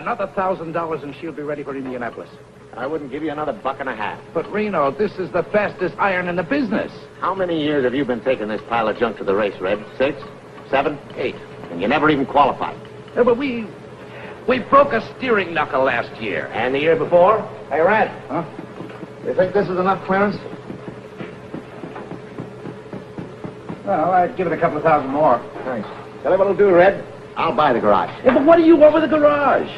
Another $1,000 and she'll be ready for Indianapolis. I wouldn't give you another $1.50. But, Reno, this is the fastest iron in the business. How many years have you been taking this pile of junk to the race, Red? 6? 7? 8? And you never even qualified. Yeah, but we broke a steering knuckle last year. And the year before? Hey, Red. Huh? You think this is enough clearance? Well, I'd give it a couple of thousand more. Thanks. Tell you what'll do, Red. I'll buy the garage. Yeah, but what do you want with the garage?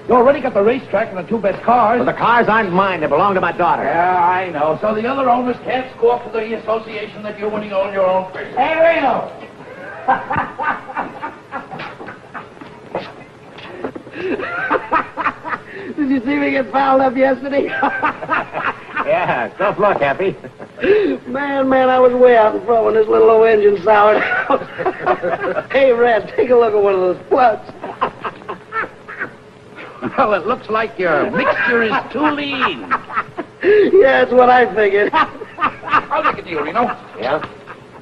You already got the racetrack and the 2 best cars. Well, the cars aren't mine. They belong to my daughter. Yeah, I know. So the other owners can't score for the association that you when you own your own place. Hey, Reno! Did you see me get fouled up yesterday? Yeah, tough luck, Happy. Man, I was way out in front when this little old engine soured out. Hey, Red, take a look at one of those plugs. Well, it looks like your mixture is too lean. Yeah, that's what I figured. I'll make a deal, Reno. Yeah?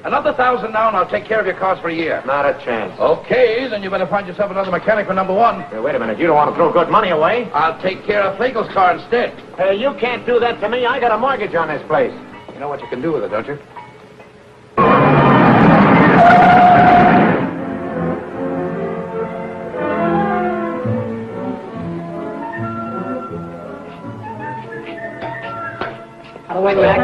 Another 1,000 now, and I'll take care of your cars for a year. Not a chance. Okay, then you better find yourself another mechanic for number 1. Hey, wait a minute. You don't want to throw good money away? I'll take care of Flagel's car instead. Hey, you can't do that to me. I got a mortgage on this place. You know what you can do with it, don't you? Out of the way, Mac.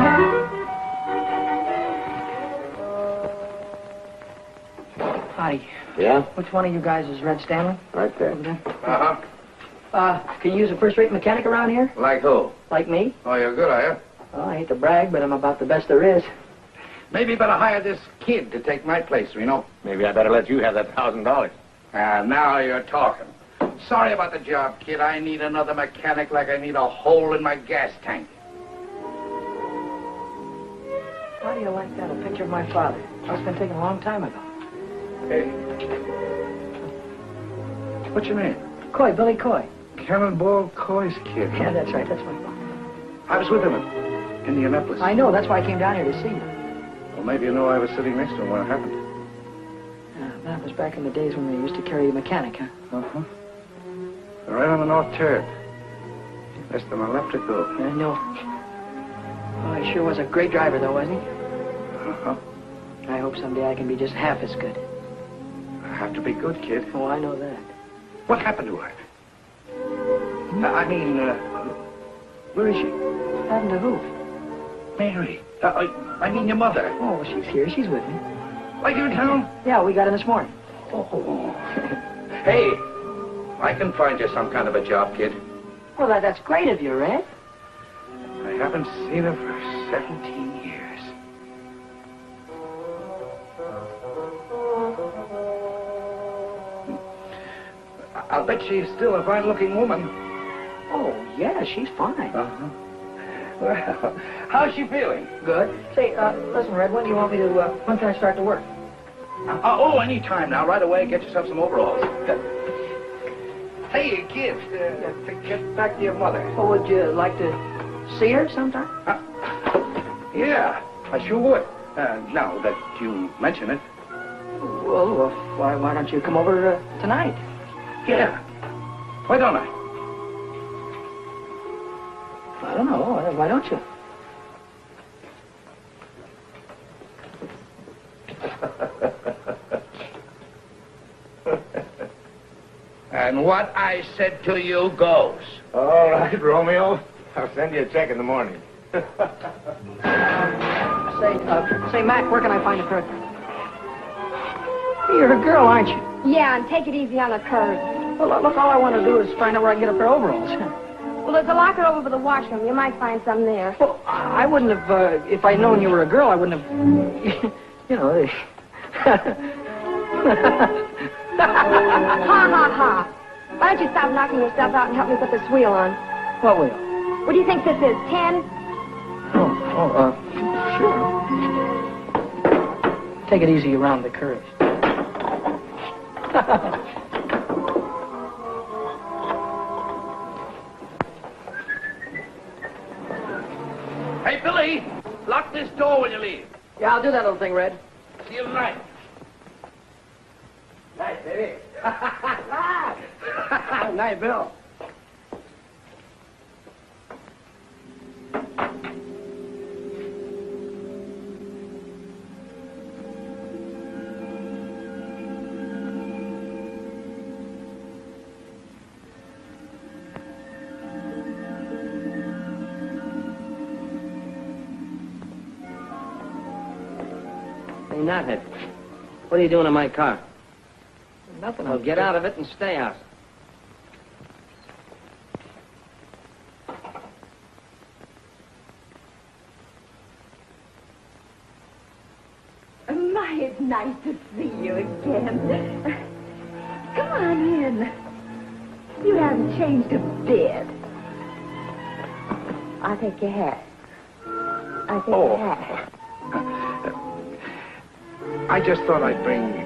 Howdy. Yeah? Which one of you guys is Red Stanley? Right there. Over there. Uh-huh. Can you use a first-rate mechanic around here? Like who? Like me? Oh, you're good, are you? Well, I hate to brag, but I'm about the best there is. Maybe you better hire this kid to take my place, Reno. Maybe I better let you have that $1,000. Now you're talking. Sorry about the job, kid. I need another mechanic like I need a hole in my gas tank. How do you like that? A picture of my father. Must have been taken a long time ago. Hey. What's your name? Coy, Billy Coy. Cannonball Coy's kid. Yeah, that's right. That's my father. I was with him in Indianapolis. I know. That's why I came down here to see you. Well, maybe you know I was sitting next to him when it happened. That was back in the days when they used to carry a mechanic, huh? Uh-huh. Right on the north turn. Less than a left to go. I know. Oh, he sure was a great driver, though, wasn't he? Uh-huh. I hope someday I can be just half as good. I have to be good, kid. Oh, I know that. What happened to her? Where is she? Happened to who? Mary. I mean your mother. Oh, she's here. She's with me. Are you in town? Yeah, we got her this morning. Oh. Hey, I can find you some kind of a job, kid. Well, that's great of you, Red. I haven't seen her for 17 years. I'll bet she's still a fine-looking woman. Oh, yeah, she's fine. Uh-huh. Well, how's she feeling? Good. Say, listen, Red, when do you want me to, when can I start to work? Any time now. Right away, get yourself some overalls. Hey, kid, get back to your mother. Oh, would you like to see her sometime? Yeah, I sure would. Now that you mention it. Well, why don't you come over tonight? Yeah. Why don't I? I don't know. Why don't you? And what I said to you goes. All right, Romeo. I'll send you a check in the morning. Say, Mac, where can I find a curtain? You're a girl, aren't you? Yeah, and take it easy on the curves. Well, look, all I want to do is find out where I can get a pair of overalls. Well, there's a locker over by the washroom. You might find some there. Well, I wouldn't have, if I'd known you were a girl, I wouldn't have, you know. Ha, ha, ha. Why don't you stop knocking yourself out and help me put this wheel on? What wheel? What do you think this is, 10? Sure. Take it easy around the curves. Hey, Billy, lock this door when you leave. Yeah, I'll do that little thing, Red. See you tonight. Nice, baby. Night, Bill. Hey, Knothead, what are you doing in my car? Nothing. Well, get out of it and stay out. My, it's nice to see you again. Come on in. You haven't changed a bit. I'll take your hat. I'll take your hat. I just thought I'd bring...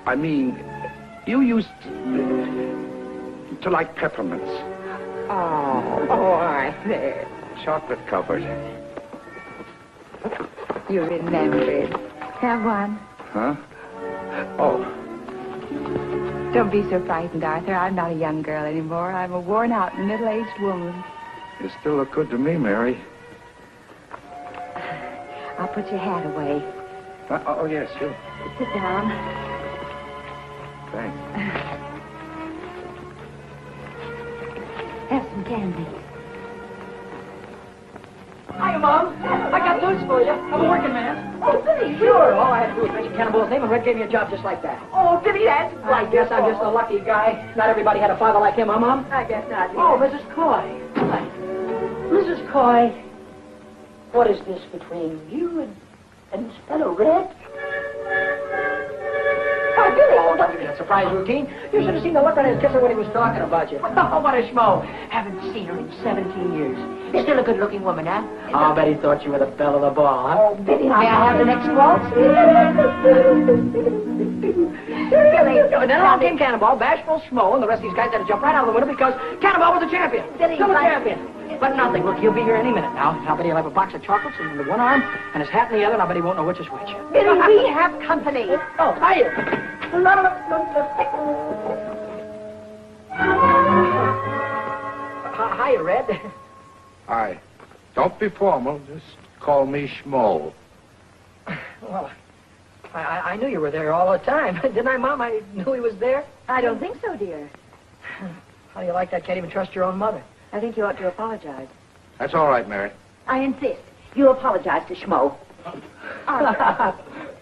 I mean, you used to like peppermints. Oh, I bet. Chocolate covered. You remembered. Have one. Huh? Oh, Don't be so frightened, Arthur. I'm not a young girl anymore. I'm a worn-out, middle-aged woman. you still look good to me, Mary. I'll put your hat away. Oh, yes, sure. Sit down. Thanks. Have some candy. Hi, Mom. I got news for you. I'm a working man. Oh, Billy, Sure. All I had to do was mention Cannonball's name, and Red gave me a job just like that. Oh, Billy, that's I guess I'm just a lucky guy. Not everybody had a father like him, huh, Mom? I guess not. Oh, Mrs. Coy. Hi. Mrs. Coy, what is this between you and this fellow Red? Why, Billy, oh, don't give me that surprise routine. You should have seen the look on his kisser when he was talking about you. Oh, what a schmo. Haven't seen her in 17 years. You're still a good-looking woman, huh? I'll bet he thought you were the belle of the ball, huh? Oh, Billy, May I have the next waltz? Billy, And then along came Cannonball, bashful schmo, and the rest of these guys had to jump right out of the window because Cannonball was a champion. Billy, Still a like- champion. But nothing. Look, he'll be here any minute now. I'll bet he'll have a box of chocolates in the one arm and his hat in the other, and I'll bet he won't know which is which. Billy, we have company. Oh, hiya. Hiya, Red. Hi. Don't be formal. Just call me Schmo. Well, I knew you were there all the time. Didn't I, Mom? I knew he was there. I don't think so, dear. How do you like that? Can't even trust your own mother. I think you ought to apologize. That's all right, Mary. I insist. You apologize to Schmo.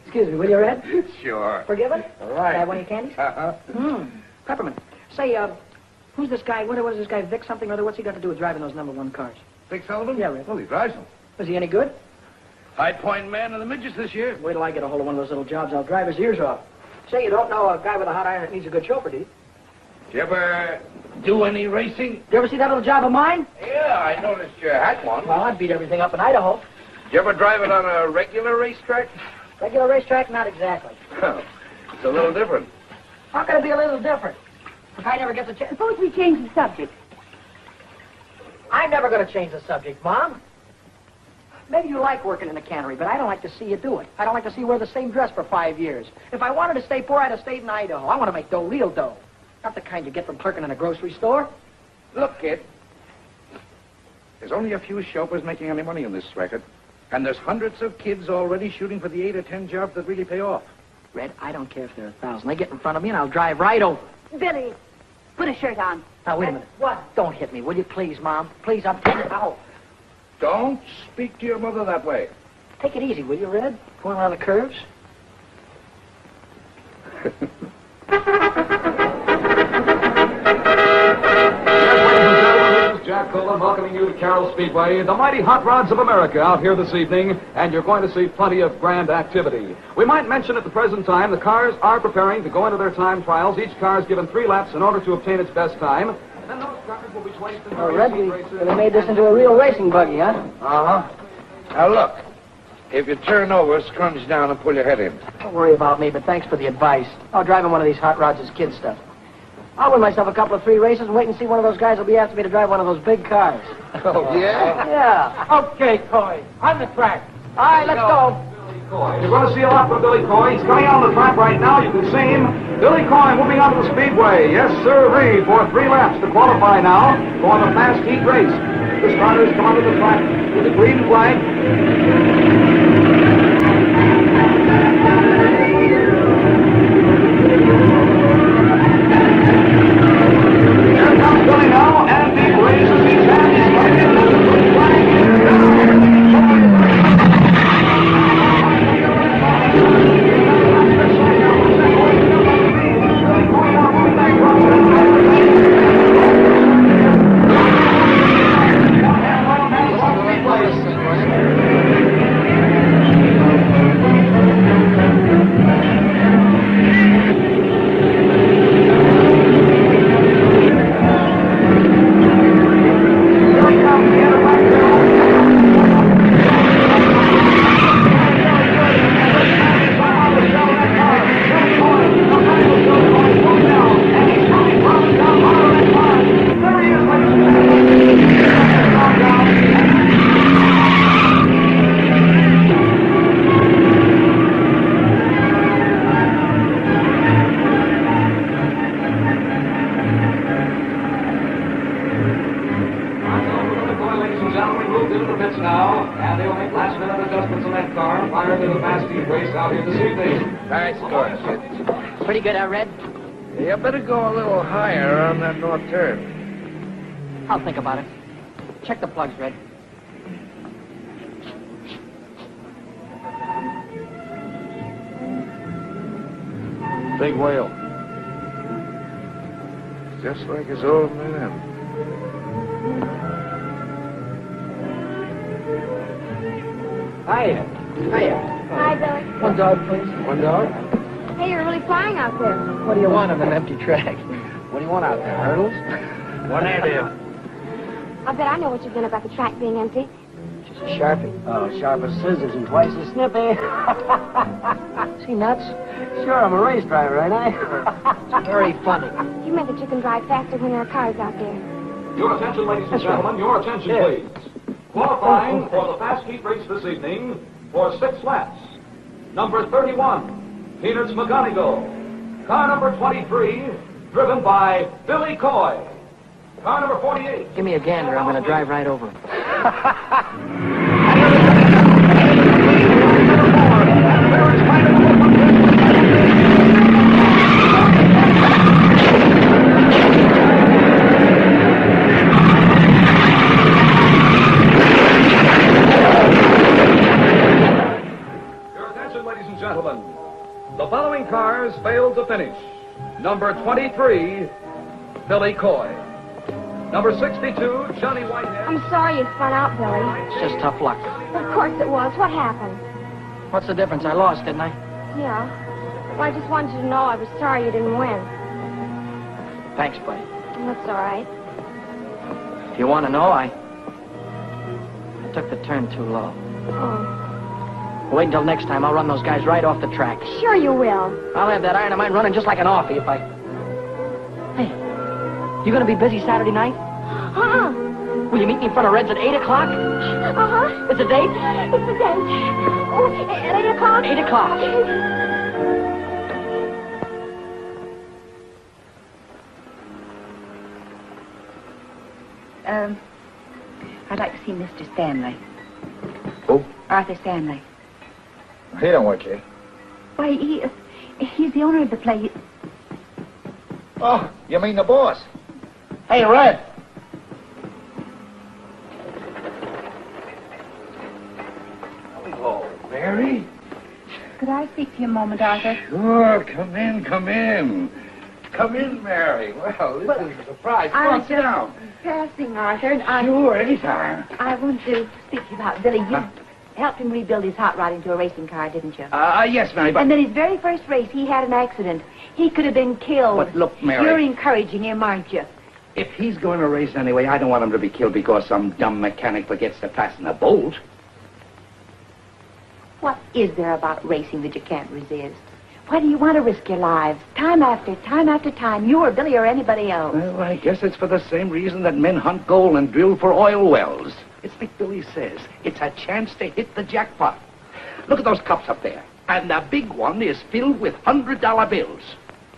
Excuse me, will you, Red? Sure. Forgiven? All Can I have right. one of your candies? Uh-huh. Peppermint. Say, who's this guy? What is this guy, Vic something or other? What's he got to do with driving those #1 cars? Vic Sullivan? Yeah, Red. Well, he drives them. Was he any good? High Point man of the midgets this year. Wait till I get a hold of one of those little jobs. I'll drive his ears off. Say, you don't know a guy with a hot iron that needs a good chauffeur, do you? Did you ever do any racing? You ever see that little job of mine? Yeah, I noticed you had one. Well, I beat everything up in Idaho. Did you ever drive it on a regular racetrack? Regular racetrack? Not exactly. It's a little different. How can it be a little different? If I never get the chance... Suppose we change the subject. I'm never going to change the subject, Mom. Maybe you like working in a cannery, but I don't like to see you do it. I don't like to see you wear the same dress for 5 years. If I wanted to stay poor, I'd have stayed in Idaho. I want to make dough, real dough. Not the kind you get from clerking in a grocery store. Look, kid. There's only a few chauffeurs making any money on this record. And there's hundreds of kids already shooting for the 8 or 10 jobs that really pay off. Red, I don't care if there are 1,000. They get in front of me and I'll drive right over. Billy, put a shirt on. Now, wait a minute. What? Don't hit me, will you, please, Mom? Please, I'm telling you. Ow. Don't speak to your mother that way. Take it easy, will you, Red? Going around the curves. Jack Coleman welcoming you to Carroll Speedway, the mighty hot rods of America out here this evening, and you're going to see plenty of grand activity. We might mention at the present time the cars are preparing to go into their time trials. Each car is given 3 laps in order to obtain its best time. And then those cars will be placed in Red, we made this into a real racing buggy, huh? Uh-huh. Now, look. If you turn over, scrunch down and pull your head in. Don't worry about me, but thanks for the advice. Oh, driving one of these hot rods is kid stuff. I'll win myself a couple of 3 races and wait and see one of those guys will be after me to drive one of those big cars. Oh, yeah? Yeah. Okay, Coy. On the track. All right, let's go. Coy. You're going to see a lot from Billy Coy. He's coming on the track right now. You can see him. Billy Coy moving onto the speedway. Yes, sir, for 3 laps to qualify now for the fast heat race. The starters come onto the track with a green flag. Here comes Billy now, and he raises his hands right into the green flag. Pretty good, Red? You better go a little higher on that north turn. I'll think about it. Check the plugs, Red. Big whale. Just like his old man. Hiya. Hiya. Hi, Billy. One dog, please. One dog. Hey, you're really flying out there. What do you want on an empty track? What do you want out there, hurdles? What do you? I bet I know what you've done about the track being empty. Just a Sharpie. Oh, sharp as scissors and twice as snippy. See nuts? Sure, I'm a race driver, ain't I? Very funny. You meant that you can drive faster when there are cars out there. Your attention, ladies and gentlemen, your attention, please. Qualifying for the fast heat race this evening for 6 laps. Number 31, Peanuts McGonigal. Car number 23, driven by Billy Coy. Car number 48. Give me a gander. I'm going to drive right over him. Your attention, ladies and gentlemen. The following cars failed to finish. Number 23, Billy Coy. Number 62, Johnny Whitehead. I'm sorry you spun out, Billy. It's just tough luck. Of course it was. What happened? What's the difference? I lost, didn't I? Yeah. Well, I just wanted you to know I was sorry you didn't win. Thanks, buddy. That's all right. If you want to know, I took the turn too low. Oh. Wait until next time. I'll run those guys right off the track. Sure you will. I'll have that iron of mine running just like an offie if I... Hey, you going to be busy Saturday night? Uh-uh. Will you meet me in front of Red's at 8 o'clock? Uh-huh. It's a date? It's the date. Oh, at 8 o'clock? 8 o'clock. I'd like to see Mr. Stanley. Who? Arthur Stanley. He don't work here. Why, he's the owner of the place. Oh, you mean the boss? Hey, Red. Hello, Mary. Could I speak to you a moment, Arthur? Sure, come in, come in. Come in, Mary. Well, this is a surprise. Come on, sit down. Passing, Arthur, and Sure, anytime. I want to speak to you about Billy. You helped him rebuild his hot rod into a racing car, didn't you? Yes, Mary, but... And then his very first race, he had an accident. He could have been killed. But look, Mary... You're encouraging him, aren't you? If he's going to race anyway, I don't want him to be killed because some dumb mechanic forgets to fasten a bolt. What is there about racing that you can't resist? Why do you want to risk your lives? Time after time, you or Billy or anybody else. Well, I guess it's for the same reason that men hunt gold and drill for oil wells. It's like Billy says, it's a chance to hit the jackpot. Look at those cups up there. And the big one is filled with $100 bills.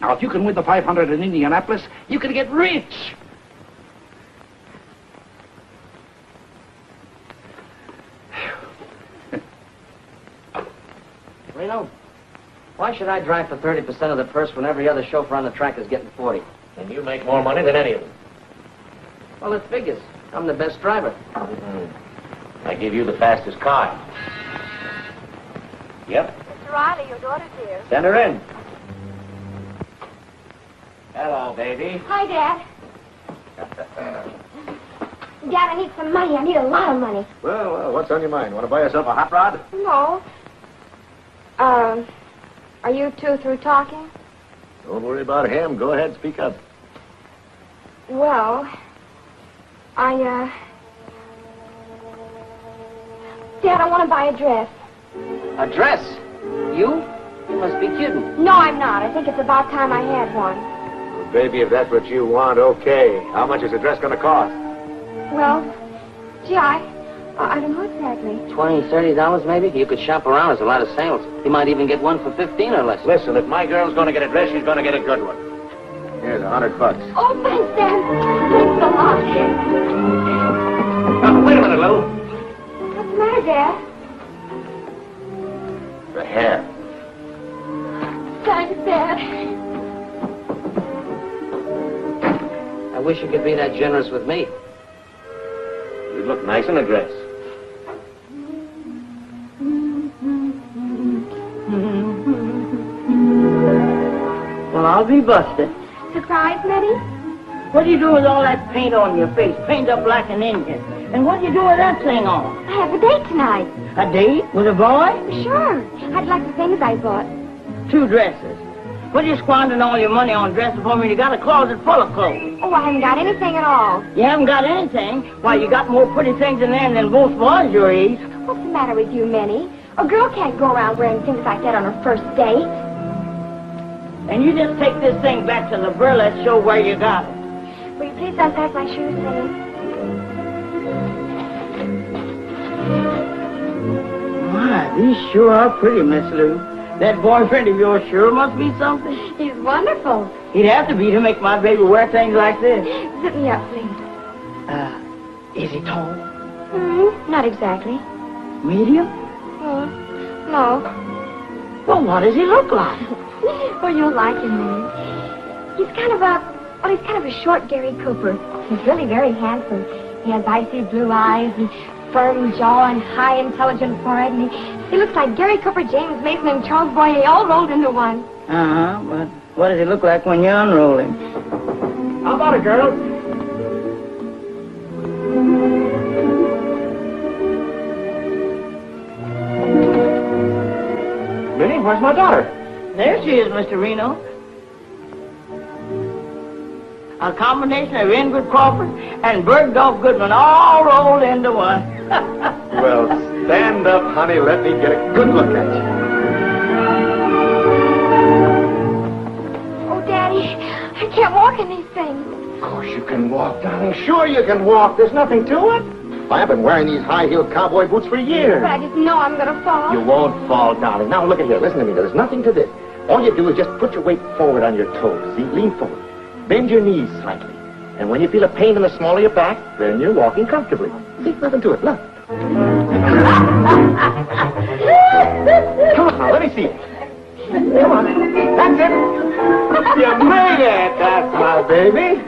Now, if you can win the 500 in Indianapolis, you can get rich. Reno, why should I drive for 30% of the purse when every other chauffeur on the track is getting 40? And you make more money than any of them. Well, it figures. I'm the best driver. I give you the fastest car. Yep. Mr. Riley, your daughter's here. Send her in. Hello, baby. Hi, Dad. Dad, I need some money. I need a lot of money. Well, what's on your mind? Want to buy yourself a hot rod? No. Are you two through talking? Don't worry about him. Go ahead, speak up. Well, Dad, I want to buy a dress. A dress? You? You must be kidding. No, I'm not. I think it's about time I had one. Well, baby, if that's what you want, okay. How much is the dress going to cost? Well, gee, I don't know exactly. $20, $30 maybe? You could shop around. There's a lot of sales. You might even get one for 15 or less. Listen, if my girl's going to get a dress, she's going to get a good one. Here's $100. Oh, thanks, Dad. Thanks a lot. Wait a minute, Lou. What's the matter, Dad? The hair. Thanks, Dad. I wish you could be that generous with me. You'd look nice in a dress. Well, I'll be busted. Surprise, Nettie? What do you do with all that paint on your face? Paint up like an Indian. And what do you do with that thing on? I have a date tonight. A date with a boy? Sure. I'd like the things I bought. 2 dresses. What are you squandering all your money on dresses for me? You got a closet full of clothes. Oh, I haven't got anything at all. You haven't got anything? Why, you got more pretty things in there than most boys your age. What's the matter with you, Minnie? A girl can't go around wearing things like that on her first date. And you just take this thing back to the burlesque show where you got it. Will you please unpack my shoes, Minnie? My, these sure are pretty, Miss Lou. That boyfriend of yours sure must be something. He's wonderful. He'd have to be to make my baby wear things like this. Sit me up, please. Is he tall? Not exactly. Medium? No. Well, what does he look like? Well, you'll like him, Minnie. He's kind of a short Gary Cooper. He's really very handsome. He has icy blue eyes and firm jaw and high intelligent forehead, and he looks like Gary Cooper, James Mason, and Charles Boyer all rolled into one. But what does he look like when you unroll him? How about it, girl? Minnie, where's my daughter? There she is, Mr. Reno. A combination of Ingrid Crawford and Bergdorf Goodman all rolled into one. Well, stand up, honey. Let me get a good look at you. Oh, Daddy, I can't walk in these things. Of course you can walk, darling. Sure you can walk. There's nothing to it. I've been wearing these high-heeled cowboy boots for years. But I just know I'm going to fall. You won't fall, darling. Now, look at here. Listen to me. There's nothing to this. All you do is just put your weight forward on your toes. See? Lean forward. Bend your knees slightly. And when you feel a pain in the small of your back, then you're walking comfortably. See? Nothing to it. Look. Come on now. Let me see it. Come on. That's it. You made it. That's my baby.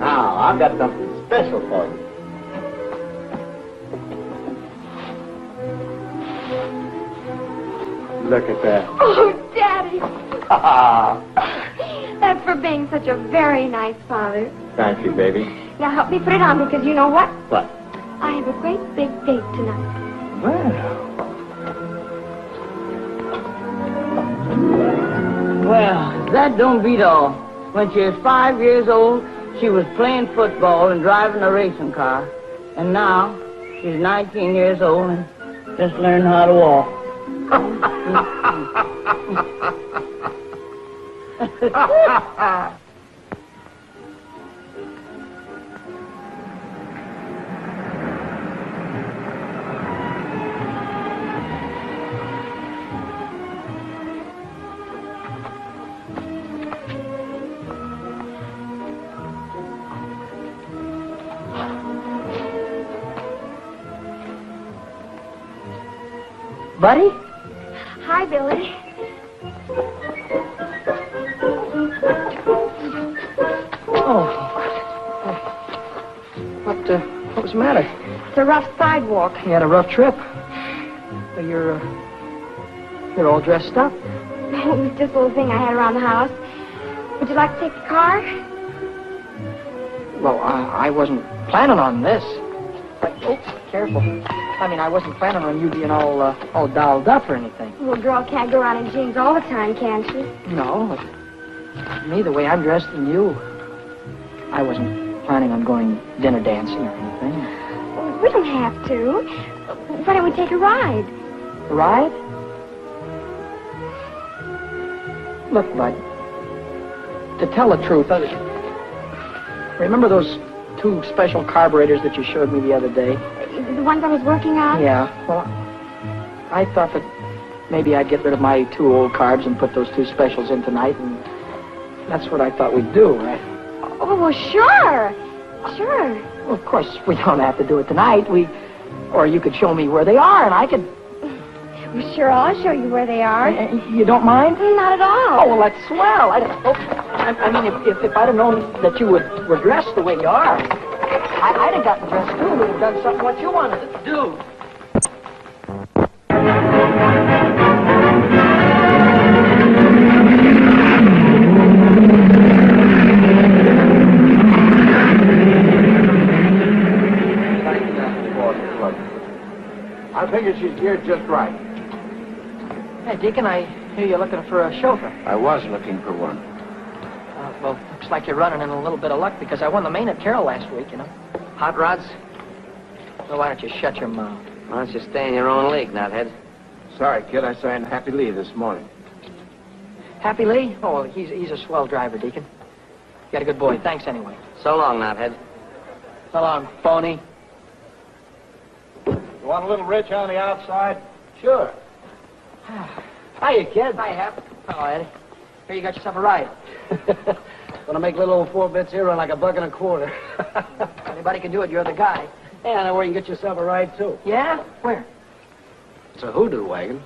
Now, I've got something special for you. Look at that. Oh, Daddy. That's for being such a very nice father. Thank you, baby. Now help me put it on, because you know what? What? I have a great big date tonight. Well, that don't beat all. When she was 5 years old, she was playing football and driving a racing car. And now, she's 19 years old and just learned how to walk. Buddy? Hi, Billy. Oh. What was the matter? It's a rough sidewalk. You had a rough trip. Well, you're all dressed up. It was just a little thing I had around the house. Would you like to take the car? Well, I wasn't planning on this. But, oh, careful. I mean, I wasn't planning on you being all dolled up or anything. A little girl can't go around in jeans all the time, can she? No, but me, the way I'm dressed and you, I wasn't planning on going dinner dancing or anything. We don't have to. Why don't we take a ride? A ride? Look, Bud, to tell the truth, remember those 2 special carburetors that you showed me the other day? The ones I was working on? Yeah, well, I thought that maybe I'd get rid of my 2 old carbs and put those 2 specials in tonight, and that's what I thought we'd do, right? Oh, well, sure. Sure. Well, of course, we don't have to do it tonight. Or you could show me where they are, and I could... Well, sure, I'll show you where they are. You don't mind? Not at all. Oh, well, that's swell. I mean, if I'd have known that you were dressed the way you are, I'd have gotten dressed, too. We'd have done something what you wanted to do. I figured she's geared just right. Hey, Deacon, I hear you're looking for a chauffeur. I was looking for one. Well, looks like you're running in a little bit of luck because I won the main at Carroll last week, you know. Hot rods? So why don't you shut your mouth? Why don't you stay in your own league, nuthead? Sorry, kid, I signed Happy Lee this morning. Happy Lee? Oh, well, he's a swell driver, Deacon. You got a good boy. Thanks anyway. So long, nuthead. So long, phony. You want a little rich on the outside? Sure. Hiya, kid. Hiya, Hap. Hello, Eddie. Here, you got yourself a ride. Gonna make little old 4-bits here run like $1.25. Anybody can do it. You're the guy. Hey, I know where you can get yourself a ride, too. Yeah? Where? It's a hoodoo wagon.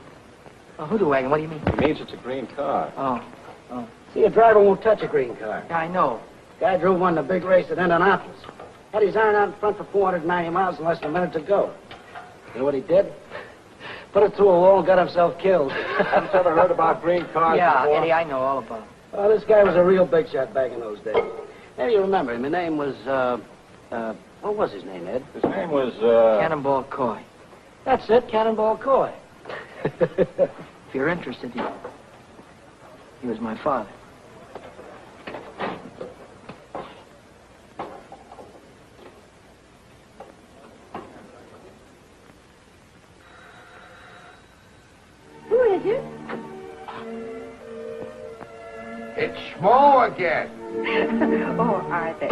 A hoodoo wagon. What do you mean? It means it's a green car. Oh. See, a driver won't touch a green car. Yeah, I know. Guy drove one in a big race at Indianapolis. Had his iron out in front for 490 miles in less than a minute to go. You know what he did? Put it through a wall and got himself killed. Haven't ever heard about green cars Yeah, before? Eddie, I know all about it. Well, this guy was a real big shot back in those days. Maybe you remember him. His name was, what was his name, Ed? His name was, Cannonball Coy. That's it, Cannonball Coy. If you're interested, he was my father. Who is it? It's Schmo again. Oh, Arthur.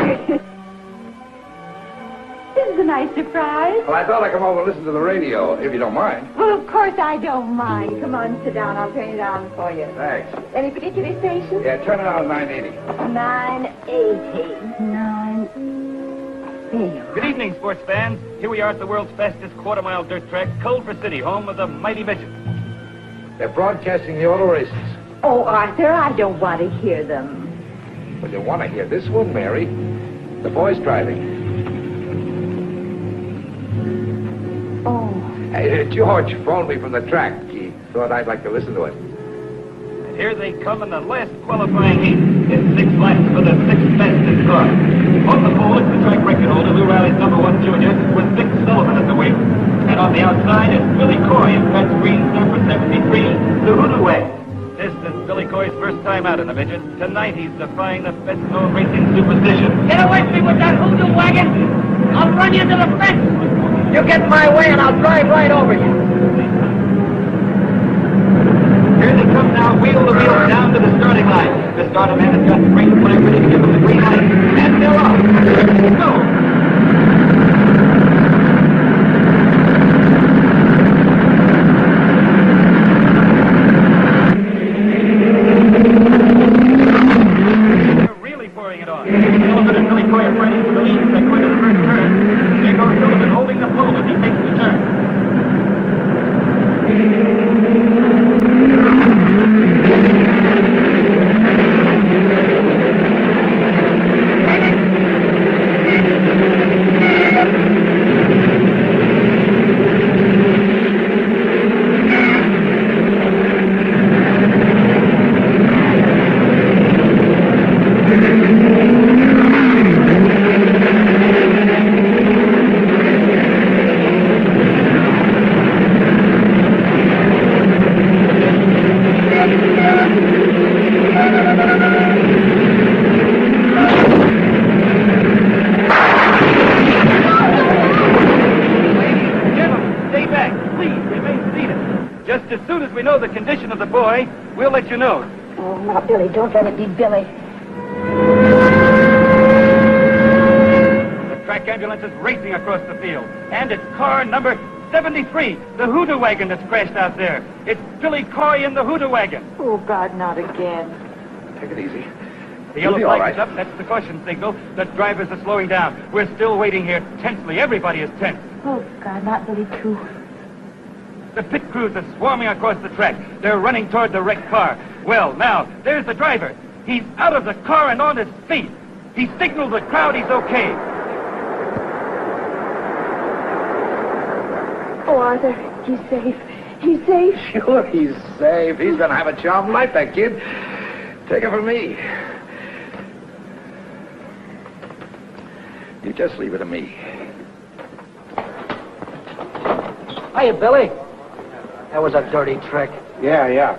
This is a nice surprise. Well, I thought I'd come over and listen to the radio, if you don't mind. Well, of course I don't mind. Come on, sit down. I'll turn it on for you. Thanks. Any particular station? Yeah, turn it on 980. 980. There you are. Good evening, sports fans. Here we are at the world's fastest quarter-mile dirt track, Culver City, home of the mighty midget. They're broadcasting the auto races. Oh, Arthur, I don't want to hear them. Well, you want to hear this one, Mary. The boy's driving. Oh. Hey, George phoned me from the track. He thought I'd like to listen to it. And here they come in the last qualifying heat. In 6 laps for the 6th fastest car. On the pole is the track record holder, Lou Riley's #1 junior, with Vic Sullivan at the wheel. And on the outside is Billy Coy in Pat's green number 73, the Hoodoo Wagon. This is Billy Coy's first time out in the midget. Tonight he's defying the best-known racing superstition. Get away from me with that hoodoo wagon! I'll run you to the fence! You get in my way and I'll drive right over you. Here they come now, wheel to wheel down to the starting line. The starter man has got the green flag ready to give them the green light. And they're off. Go! Pouring it on. Sullivan and Billy Coy are fighting for the lead as they go into the first turn. There goes Sullivan holding the pole as he makes the turn. know the condition of the boy, we'll let you know. Oh, now, Billy, don't let it be Billy. The track ambulance is racing across the field, and it's car number 73, the hoodoo wagon that's crashed out there. It's Billy Coy in the hoodoo wagon. Oh, God, not again. Take it easy. The yellow You'll be all flag is right. up. That's the caution signal. The drivers are slowing down. We're still waiting here tensely. Everybody is tense. Oh, God, not Billy, too. The pit crews are swarming across the track. They're running toward the wrecked car. Well, now, there's the driver. He's out of the car and on his feet. He signaled the crowd he's okay. Oh, Arthur, he's safe. He's safe. Sure, he's safe. He's going to have a charmed life, that kid. Take it from me. You just leave it to me. Hiya, Billy. That was a dirty trick. Yeah.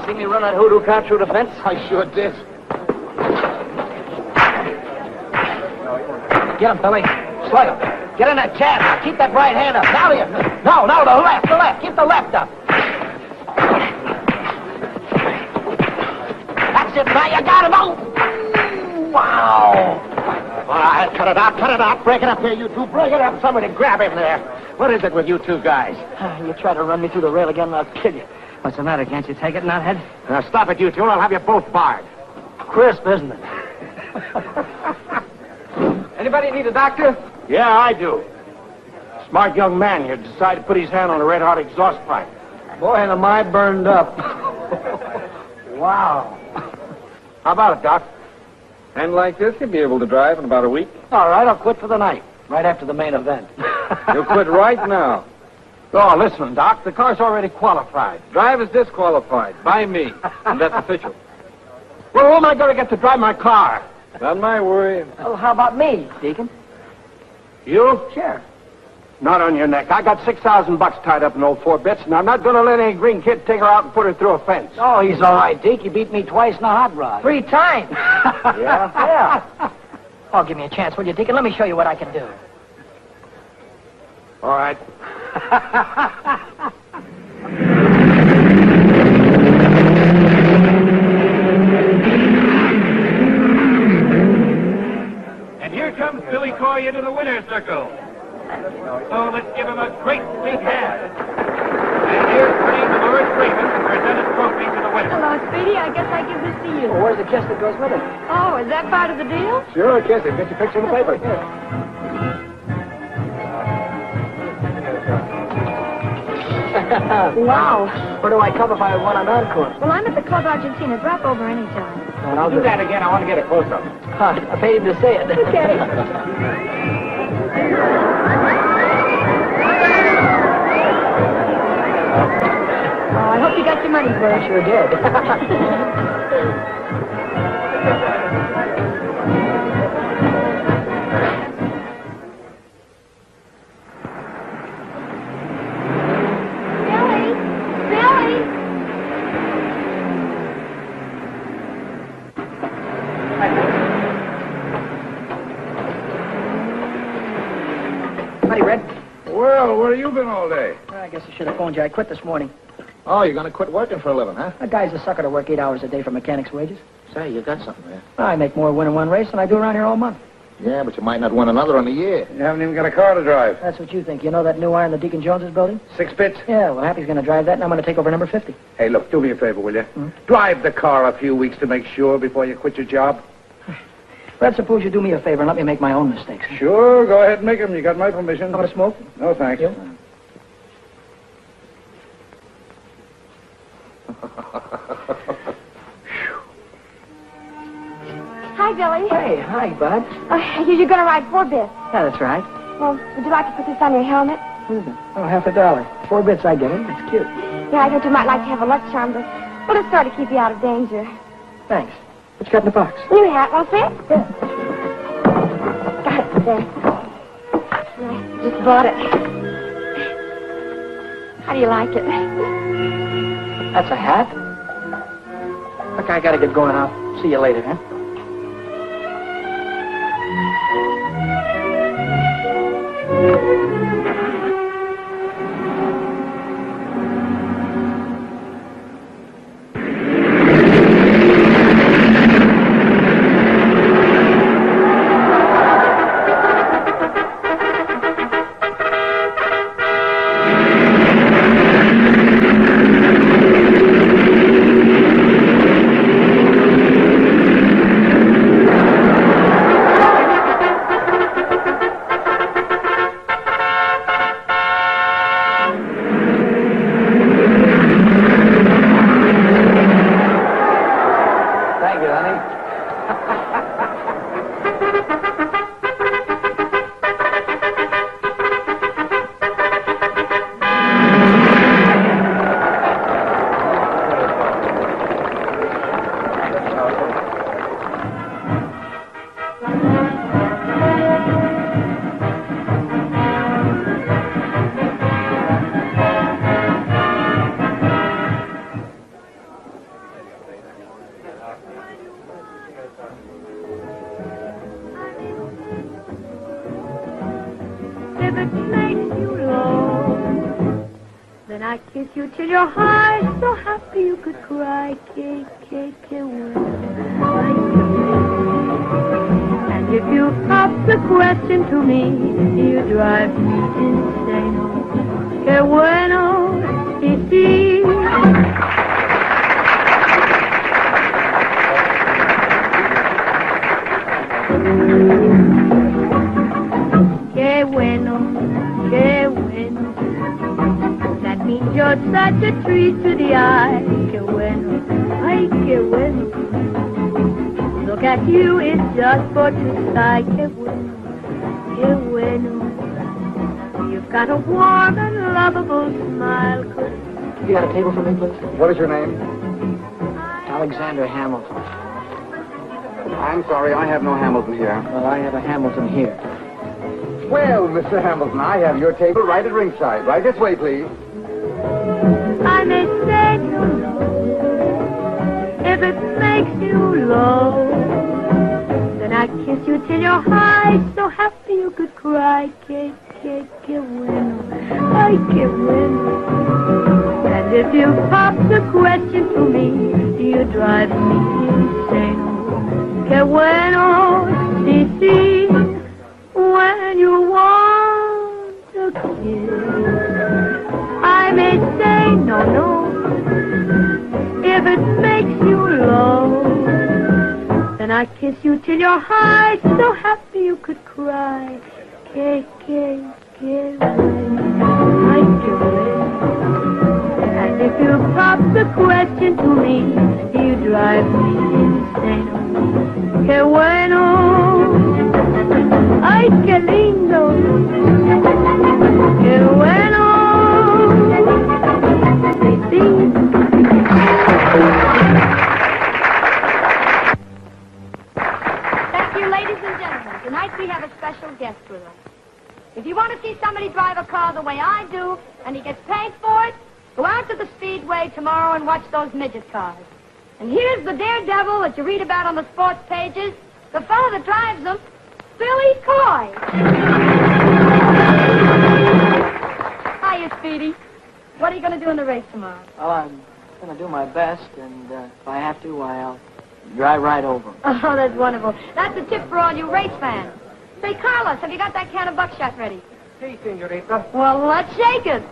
See me run that hoodoo car through the fence? I sure did. Get him, Billy. Slide him. Get in that cab. Keep that right hand up. Now you. No, the left. Keep the left up. That's it, now you got him. Oh! Wow. All right, cut it out. Break it up here, you two. Break it up. Somebody grab him there. What is it with you two guys? You try to run me through the rail again, and I'll kill you. What's the matter? Can't you take it, nuthead? Now, stop it, you two, or I'll have you both barred. Crisp, isn't it? Anybody need a doctor? Yeah, I do. Smart young man here decided to put his hand on a red-hot exhaust pipe. Boy, am I burned up. Wow. How about it, Doc? And like this, you'll be able to drive in about a week. All right, I'll quit for the night. Right after the main event. You'll quit right now. Oh, listen, Doc, the car's already qualified. Drive is disqualified by me, and that's official. Well, who am I going to get to drive my car? Not my worry. Well, how about me, Deacon? You? Sure. Not on your neck. I got $6,000 tied up in old 4-bits, and I'm not going to let any green kid take her out and put her through a fence. Oh, he's all right, Deke. He beat me twice in a hot rod. 3 times. Yeah? Yeah. Oh, give me a chance, will you, Deacon? Let me show you what I can do. All right. And here comes Billy Coy into the winner's circle. So let's give him a great big hand. And here's Queen Dolores Raven to present his trophy to the winner. Hello, Speedy. I guess I give this to you. Well, where's the kiss that goes with it? Oh, is that part of the deal? Sure, kiss him. Get your picture in the paper. Wow. Where do I come if I want an encore? Well, I'm at the Club Argentina. Drop over anytime. Well, I'll Do that again. I want to get a close-up. I paid him to say it. Okay. Oh, I hope you got your money's worth. Sure did. Billy! Howdy, Red. Well, where have you been all day? I guess I should have phoned you. I quit this morning. Oh, you're going to quit working for a living, huh? That guy's a sucker to work 8 hours a day for mechanic's wages. Say, you got something there. I make more winning one race than I do around here all month. Yeah, but you might not win another in a year. You haven't even got a car to drive. That's what you think. You know that new iron that Deacon Jones is building? 6 bits. Yeah, well, Happy's going to drive that, and I'm going to take over number 50. Hey, look, do me a favor, will you? Drive the car a few weeks to make sure before you quit your job. Red, suppose you do me a favor and let me make my own mistakes. Sure, go ahead and make them. You got my permission. Want to smoke? No, thanks. You? Hi, Billy. Hey, hi, bud. You're going to ride 4 bits. Yeah, that's right. Well, would you like to put this on your helmet? Oh, $50. 4 bits I give him. It's cute. Yeah, I thought you might like to have a luck charm, but well, it's sort of keep you out of danger. Thanks. What you got in the box? New hat, won't fit? Yeah. Got it there. I just bought it. How do you like it? That's a hat? Look, I got to get going. I'll see you later, huh? I kiss you till you're high, so happy you could cry. Bueno. And if you pop the question to me, you drive me insane. Que bueno, sí. Qué bueno, qué bueno. That means you're such a treat to the eye. Qué bueno, ay, qué bueno. Look at you, it's just for to sigh. Qué bueno, qué bueno. You've got a warm and lovable smile. You got a table for me, please? What is your name? Alexander Hamilton. I'm sorry, I have no Hamilton here. Well, I have a Hamilton here. Well, Mr. Hamilton, I have your table right at ringside. Right this way, please. I may say no, if it makes you low. Then I kiss you till you're high, so happy you could cry. Que bueno, ay, que bueno. And if you pop the question to me, you drive me insane. Que bueno, sí, when you want a kiss, I may say no, if it makes you low. Then I kiss you till you're high, so happy you could cry. Que bueno, ay, que bueno. And if you pop the question to me, you drive me insane. Que bueno, ay, qué lindo. Que bueno. Sí. Thank you, ladies and gentlemen. Tonight we have a special guest with us. If you want to see somebody drive a car the way I do, and he gets paid for it, go out to the speedway tomorrow and watch those midget cars. And here's the daredevil that you read about on the sports pages, the fellow that drives them, Billy Coy. Hiya, Speedy. What are you going to do in the race tomorrow? Well, I'm going to do my best, and if I have to, I'll drive right over him. Oh, that's wonderful. That's a tip for all you race fans. Say, Carlos, have you got that can of buckshot ready? Si, senorita. Well, let's shake it.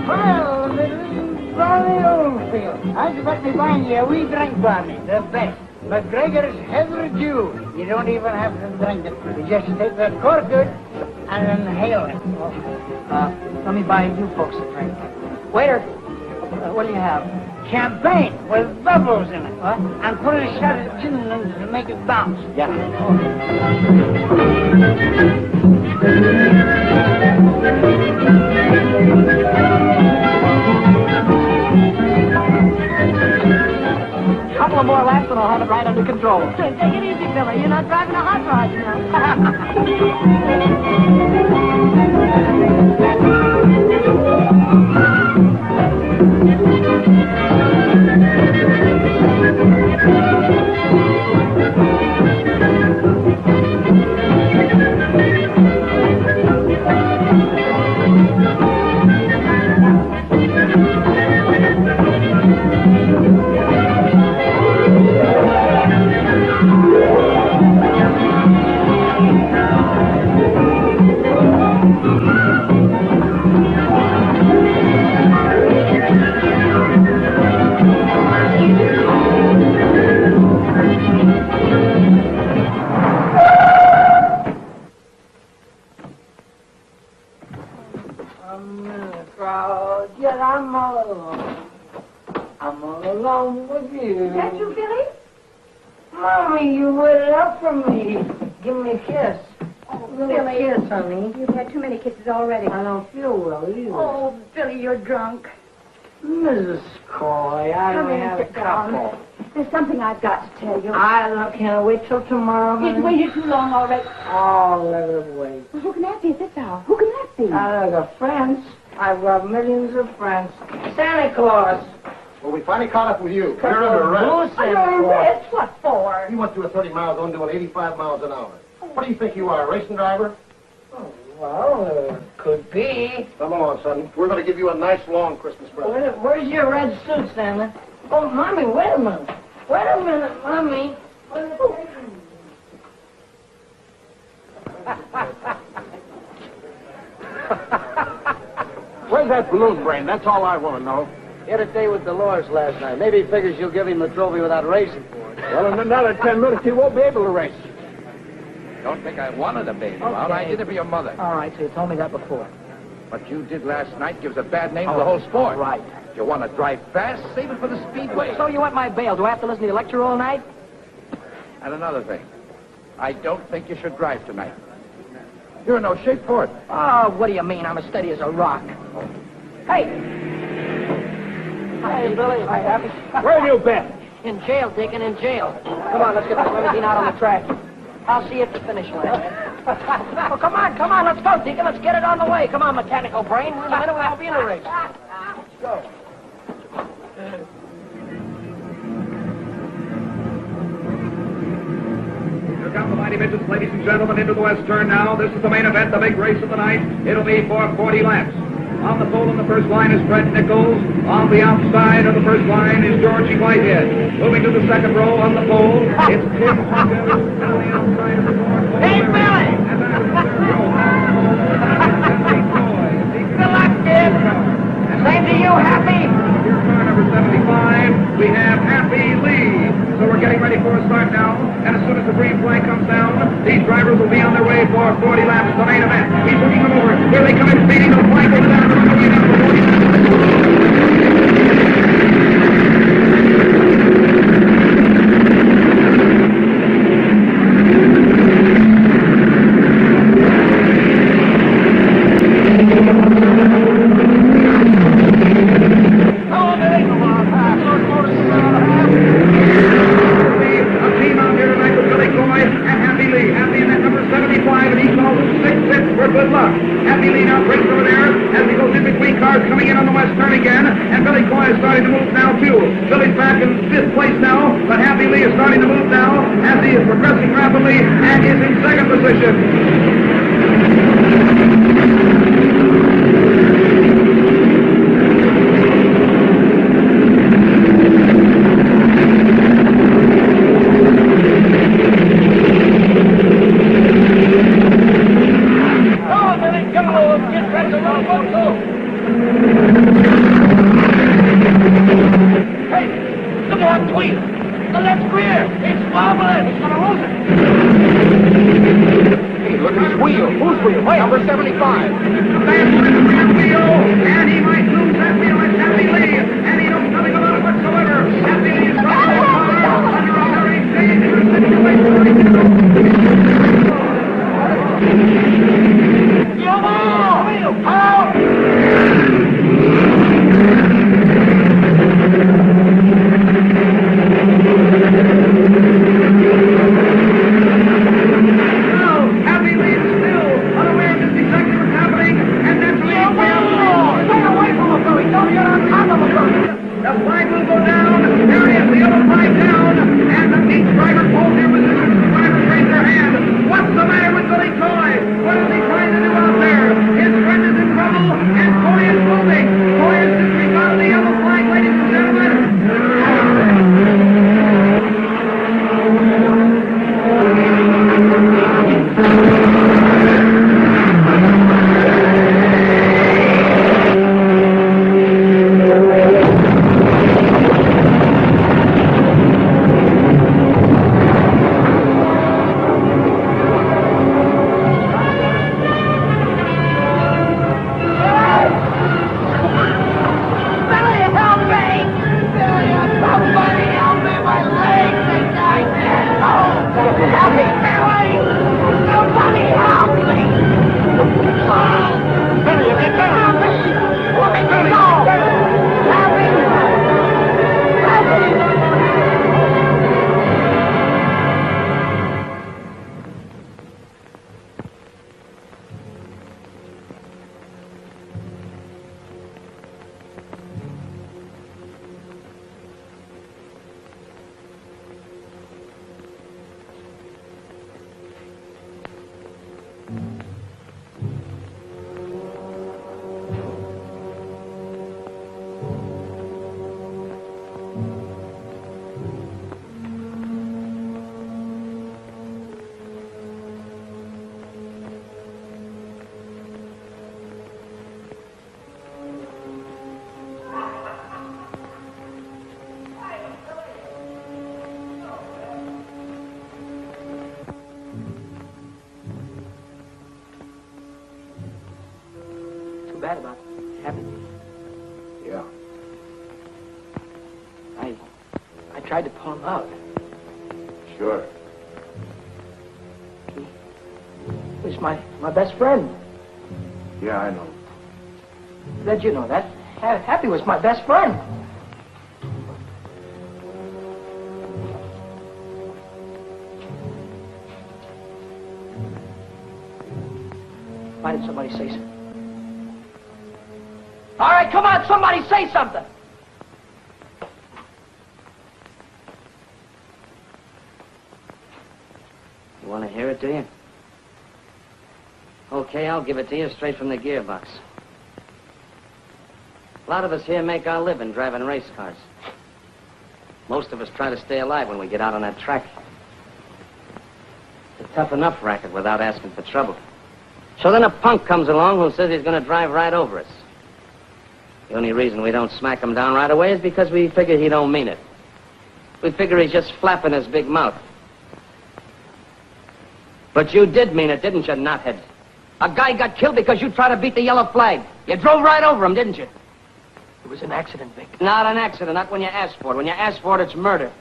Well, little Barney Oldfield, I expect to find you a wee drink for me, the best. McGregor's Heather Dew. You don't even have to drink it. You just take the cork out and inhale it. Let me buy you folks a drink. Waiter, what do you have? Champagne with bubbles in it. What? And put a shot of gin in it to make it bounce. Yeah. Couple of more laps and I'll have it right under control. Take it easy, Billy. You're not driving a hot rod now. I'm all alone with you. Is that you, Billy? Mommy, you waited up for me. Give me a kiss. Oh, Little Billy. kiss, honey. You've had too many kisses already. I don't feel well either. Oh, Billy, you're drunk. Mrs. Coy, I Come only in, have a sit down. couple. There's something I've got to tell you. Can I wait till tomorrow, honey? You've waited too long already. Oh, let her wait. Well, who can that be at this hour? Who can that be? I got friends. I've got millions of friends. Santa Claus. Well, we finally caught up with you. You're under arrest. Under arrest? What for? You went through a 30 miles zone doing 85 miles an hour. What do you think you are, a racing driver? Oh, Well, could be. Come along, son. We're going to give you a nice long Christmas present. Where's your red suit, Stanley? Oh, Mommy, wait a minute. Wait a minute, Mommy. Where's that balloon, Brain? That's all I want to know. He had a day with Dolores last night. Maybe he figures you'll give him the trophy without racing for it. Well, in another 10 minutes, he won't be able to race. Don't think I wanted a baby. Out. I did it for your mother. All right, so you told me that before. What you did last night gives a bad name to the whole sport. All right. If you want to drive fast, save it for the speedway. So you want my bail? Do I have to listen to your lecture all night? And another thing, I don't think you should drive tonight. You're in no shape for it. Oh, what do you mean? I'm as steady as a rock. Hey! Hi, Billy. Hi, Happy. Where have you been? In jail, Deacon, in jail. Come on, let's get this limousine out on the track. I'll see you at the finish line. Oh, come on, let's go, Deacon. Let's get it on the way. Come on, mechanical brain. In a minute, we'll be in a race. Let's go. Here come the mighty midgets, ladies and gentlemen, into the west turn now. This is the main event, the big race of the night. It'll be for 40 laps. On the pole in the first line is Fred Nichols. On the outside of the first line is Georgie Whitehead. Moving to the second row on the pole, it's Tim Hawkins. And on the outside of the fourth pole, Hey, Billy! and then on the third row, Good luck, kid. Same to you, Happy. Here's car number 75. We have Happy Lee. So we're getting ready for a start now. And as soon as the green flag comes down, these drivers will be on their way for 40 laps, the main event. He's looking them over. Here they come in speeding. The flag goes down. They're on the way down for 40 laps. Good luck. Happy Lee now breaks over there as he goes in between cars coming in on the west turn again. And Billy Coy is starting to move now, too. Billy's back in fifth place now, but Happy Lee is starting to move now as he is progressing rapidly and is in second position. Number 75. That's the wheel, and he might lose that wheel. It's Happy Lee, and he knows nothing about it whatsoever. Happy Lee is driving the car under a very dangerous situation. Come on! Out! bad about Happy. Yeah. I tried to pull him out. Sure. He was my best friend. Yeah, I know. Red, you know that. Happy was my best friend. Why did somebody say something? All right, come on, somebody say something. You want to hear it, do you? Okay, I'll give it to you straight from the gearbox. A lot of us here make our living driving race cars. Most of us try to stay alive when we get out on that track. It's a tough enough racket without asking for trouble. So then a punk comes along who says he's going to drive right over us. The only reason we don't smack him down right away is because we figure he don't mean it. We figure he's just flapping his big mouth. But you did mean it, didn't you, knothead? A guy got killed because you tried to beat the yellow flag. You drove right over him, didn't you? It was an accident, Vic. Not an accident, not when you asked for it. When you asked for it, it's murder.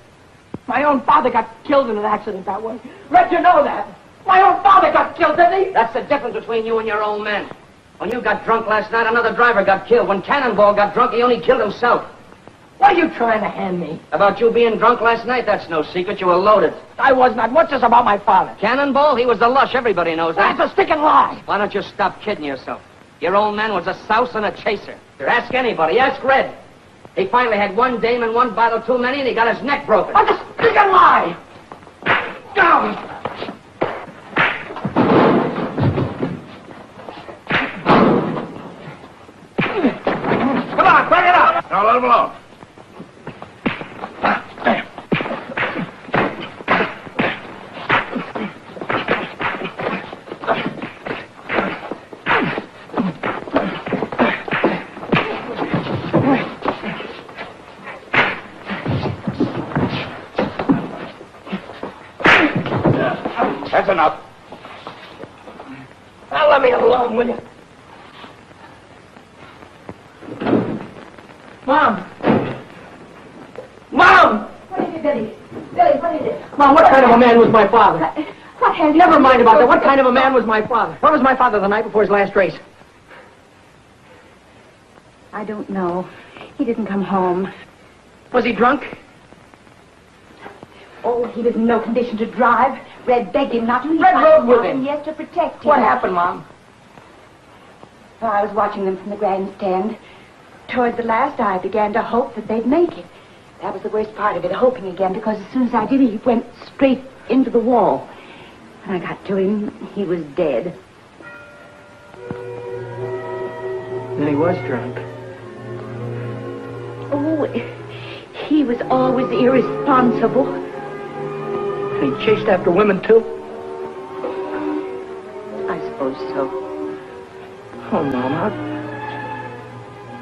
My own father got killed in an accident that way. Red, you know that. My own father got killed, didn't he? That's the difference between you and your old man. When you got drunk last night, another driver got killed. When Cannonball got drunk, he only killed himself. What are you trying to hand me? About you being drunk last night, that's no secret. You were loaded. I was not. What's this about my father? Cannonball, he was the lush. Everybody knows that. That's a sticking lie. Why don't you stop kidding yourself? Your old man was a souse and a chaser. Ask anybody. Ask Red. He finally had one dame and one bottle too many, and he got his neck broken. That's a sticking lie. Down. Come on, bring it up. Now let him alone. That's enough. Now let me alone, will you? Mom! Mom! What is it, Billy? Billy, what is it? Mom, what kind of a man was my father? What has Never mind about that. What kind of a man was my father? Where was my father the night before his last race? I don't know. He didn't come home. Was he drunk? Oh, he was in no condition to drive. Red begged him not to. Red rode with him. Yes, to protect him. What happened, Mom? Well, I was watching them from the grandstand. Toward the last, I began to hope that they'd make it. That was the worst part of it, hoping again, because as soon as I did, he went straight into the wall. When I got to him, he was dead. Then he was drunk. Oh, he was always irresponsible. And he chased after women, too? I suppose so. Oh, Mom,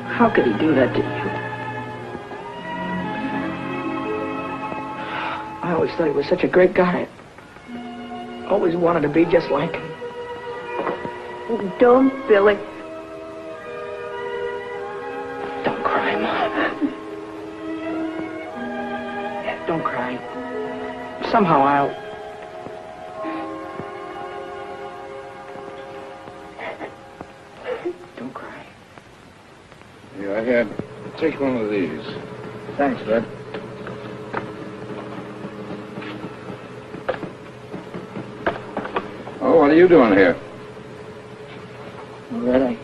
how could he do that to you? I always thought he was such a great guy. Always wanted to be just like him. Don't, Billy. Don't cry, Mom. Don't cry. Somehow I'll... Don't cry. Yeah, I had. Take one of these. Thanks, Red. Oh, what are you doing here? Well, Red, I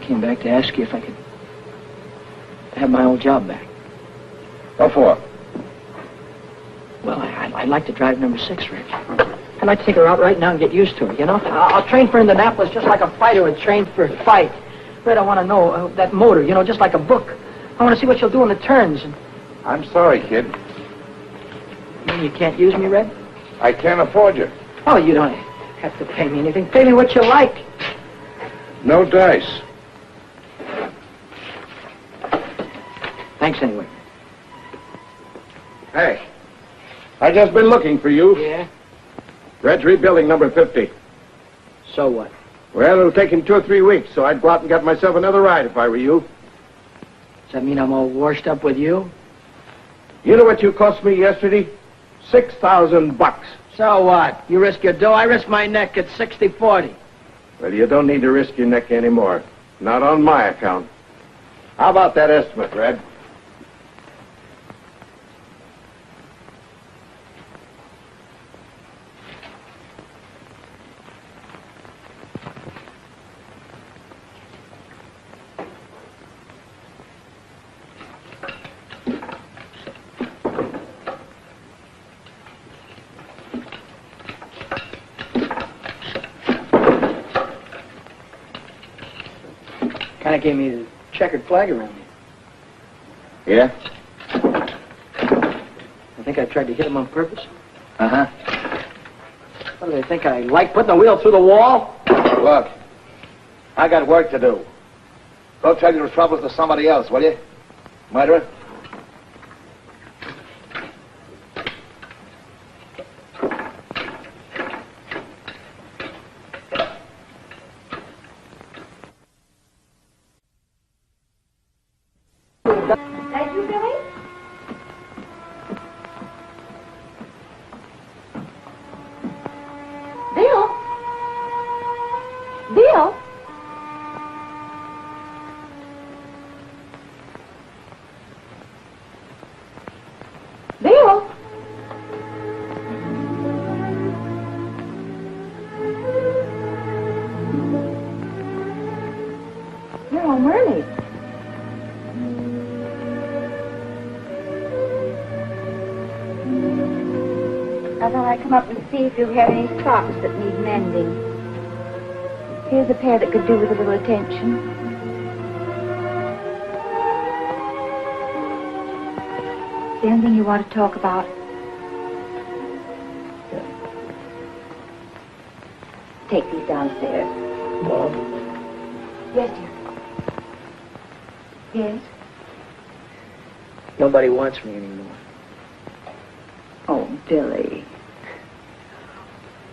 came back to ask you if I could have my old job back. What for? Well, I'd like to drive number 6, Red. I'd like to take her out right now and get used to her, you know? I'll train for Indianapolis just like a fighter would train for a fight. Red, I want to know that motor, you know, just like a book. I want to see what she'll do in the turns. And... I'm sorry, kid. You mean you can't use me, Red? I can't afford you. Oh, you don't have to pay me anything. Pay me what you like. No dice. Thanks anyway. Hey, I just been looking for you. Yeah? Red's rebuilding number 50. So what? Well, it'll take him 2 or 3 weeks, so I'd go out and get myself another ride if I were you. Does that mean I'm all washed up with you? You know what you cost me yesterday? $6,000. So what? You risk your dough, I risk my neck at 60-40. Well, you don't need to risk your neck anymore. Not on my account. How about that estimate, Red? Kind of gave me the checkered flag around me. Yeah? I think I tried to hit him on purpose. Uh-huh. What do they think? I like putting the wheel through the wall? Look, I got work to do. Go tell your troubles to somebody else, will you? Murderer? That you, Billy? Bill? Bill? Bill? You're home early. I thought I'd come up and see if you have any socks that need mending. Here's a pair that could do with a little attention. Is there anything you want to talk about? Take these downstairs. Mom? Yes, dear. Yes? Nobody wants me anymore. Oh, Billy.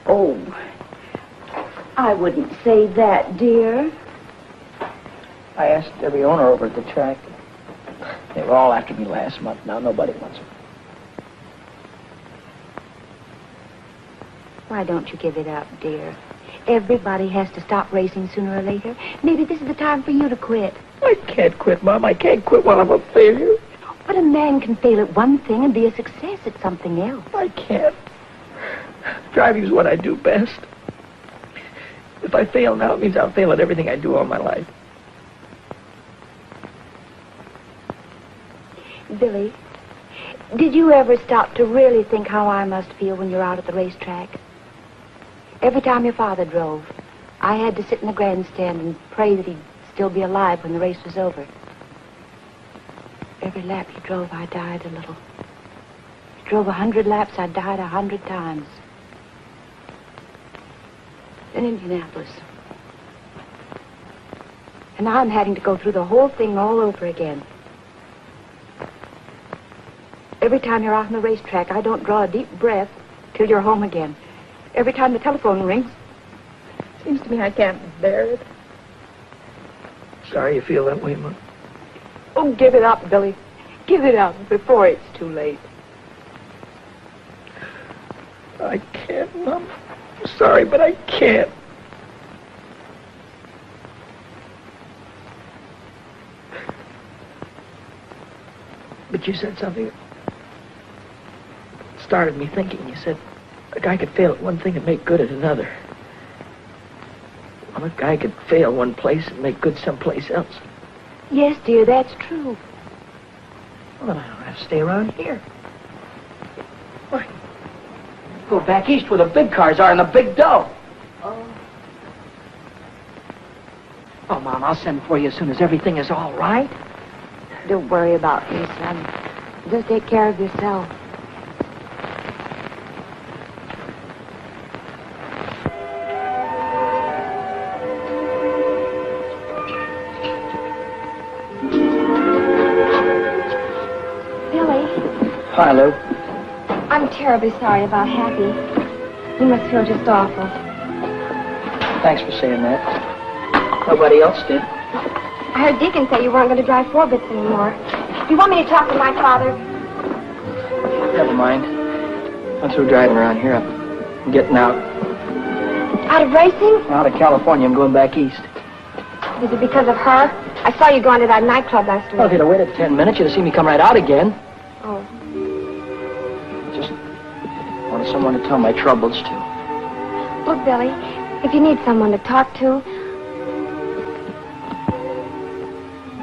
Oh, I wouldn't say that, dear. I asked every owner over at the track. They were all after me last month. Now nobody wants me. Why don't you give it up, dear? Everybody has to stop racing sooner or later. Maybe this is the time for you to quit. I can't quit, Mom. I can't quit while I'm a failure. But a man can fail at one thing and be a success at something else. I can't. Driving's what I do best. If I fail now, it means I'll fail at everything I do all my life. Billy, did you ever stop to really think how I must feel when you're out at the racetrack? Every time your father drove, I had to sit in the grandstand and pray that he'd still be alive when the race was over. Every lap he drove, I died a little. He drove 100 laps, I died 100 times. Then Indianapolis. And now I'm having to go through the whole thing all over again. Every time you're out on the racetrack, I don't draw a deep breath till you're home again. Every time the telephone rings, it seems to me I can't bear it. Sorry you feel that way, Mom. Oh, give it up, Billy. Give it up before it's too late. I can't, Mom. I'm sorry, but I can't. But you said something that started me thinking. You said a guy could fail at one thing and make good at another. Well, a guy could fail one place and make good someplace else. Yes, dear, that's true. Well, then I don't have to stay around here. Why? Go back east where the big cars are and the big dough. Oh, Mom, I'll send for you as soon as everything is all right. Don't worry about me, son. Just take care of yourself. Billy, Hi, Lou. I'm terribly sorry about Happy. You must feel just awful. Thanks for saying that. Nobody else did. I heard Deacon say you weren't going to drive 4-bits anymore. Do you want me to talk to my father? Never mind. I'm through driving around here. I'm getting out. Out of racing? Out of California. I'm going back east. Is it because of her? I saw you going to that nightclub last week. Well, if you'd have waited 10 minutes, you'd have seen me come right out again. Oh. Just wanted someone to tell my troubles to. Look, Billy, if you need someone to talk to...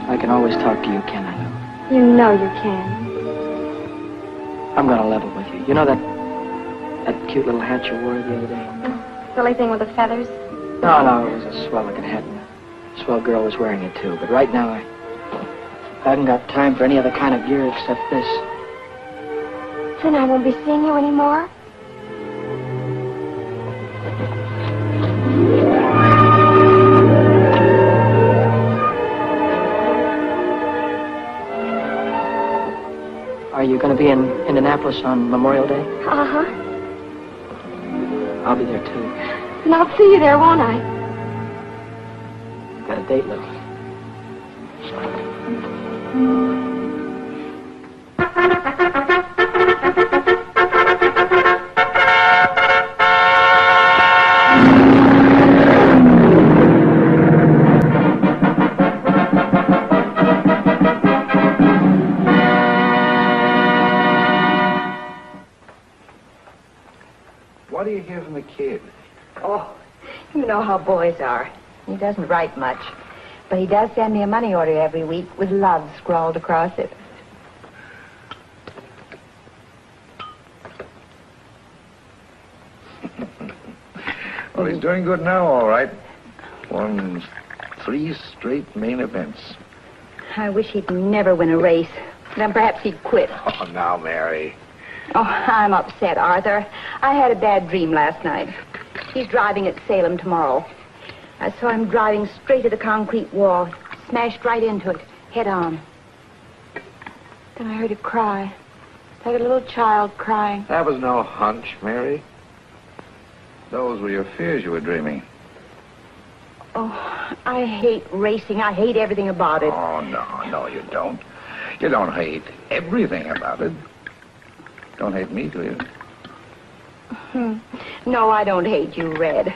I can always talk to you, can I? You know you can. I'm going to level with you. You know that cute little hat you wore the other day? Silly thing with the feathers? No, it was a swell-looking hat. And a swell girl was wearing it, too. But right now, I haven't got time for any other kind of gear except this. Then I won't be seeing you anymore? Are you going to be in Indianapolis on Memorial Day? Uh-huh. I'll be there, too. And I'll see you there, won't I? Got a date, Lily. What do you hear from the kid? Oh, you know how boys are. He doesn't write much. But he does send me a money order every week with love scrawled across it. Well, he's doing good now, all right. Won 3 straight main events. I wish he'd never win a race. Then perhaps he'd quit. Oh, now, Mary. Oh, I'm upset, Arthur. I had a bad dream last night. He's driving at Salem tomorrow. I saw him driving straight at the concrete wall, smashed right into it, head on. Then I heard him cry, like a little child crying. That was no hunch, Mary. Those were your fears you were dreaming. Oh, I hate racing. I hate everything about it. Oh, no, you don't. You don't hate everything about it. Don't hate me, do you? No, I don't hate you, Red.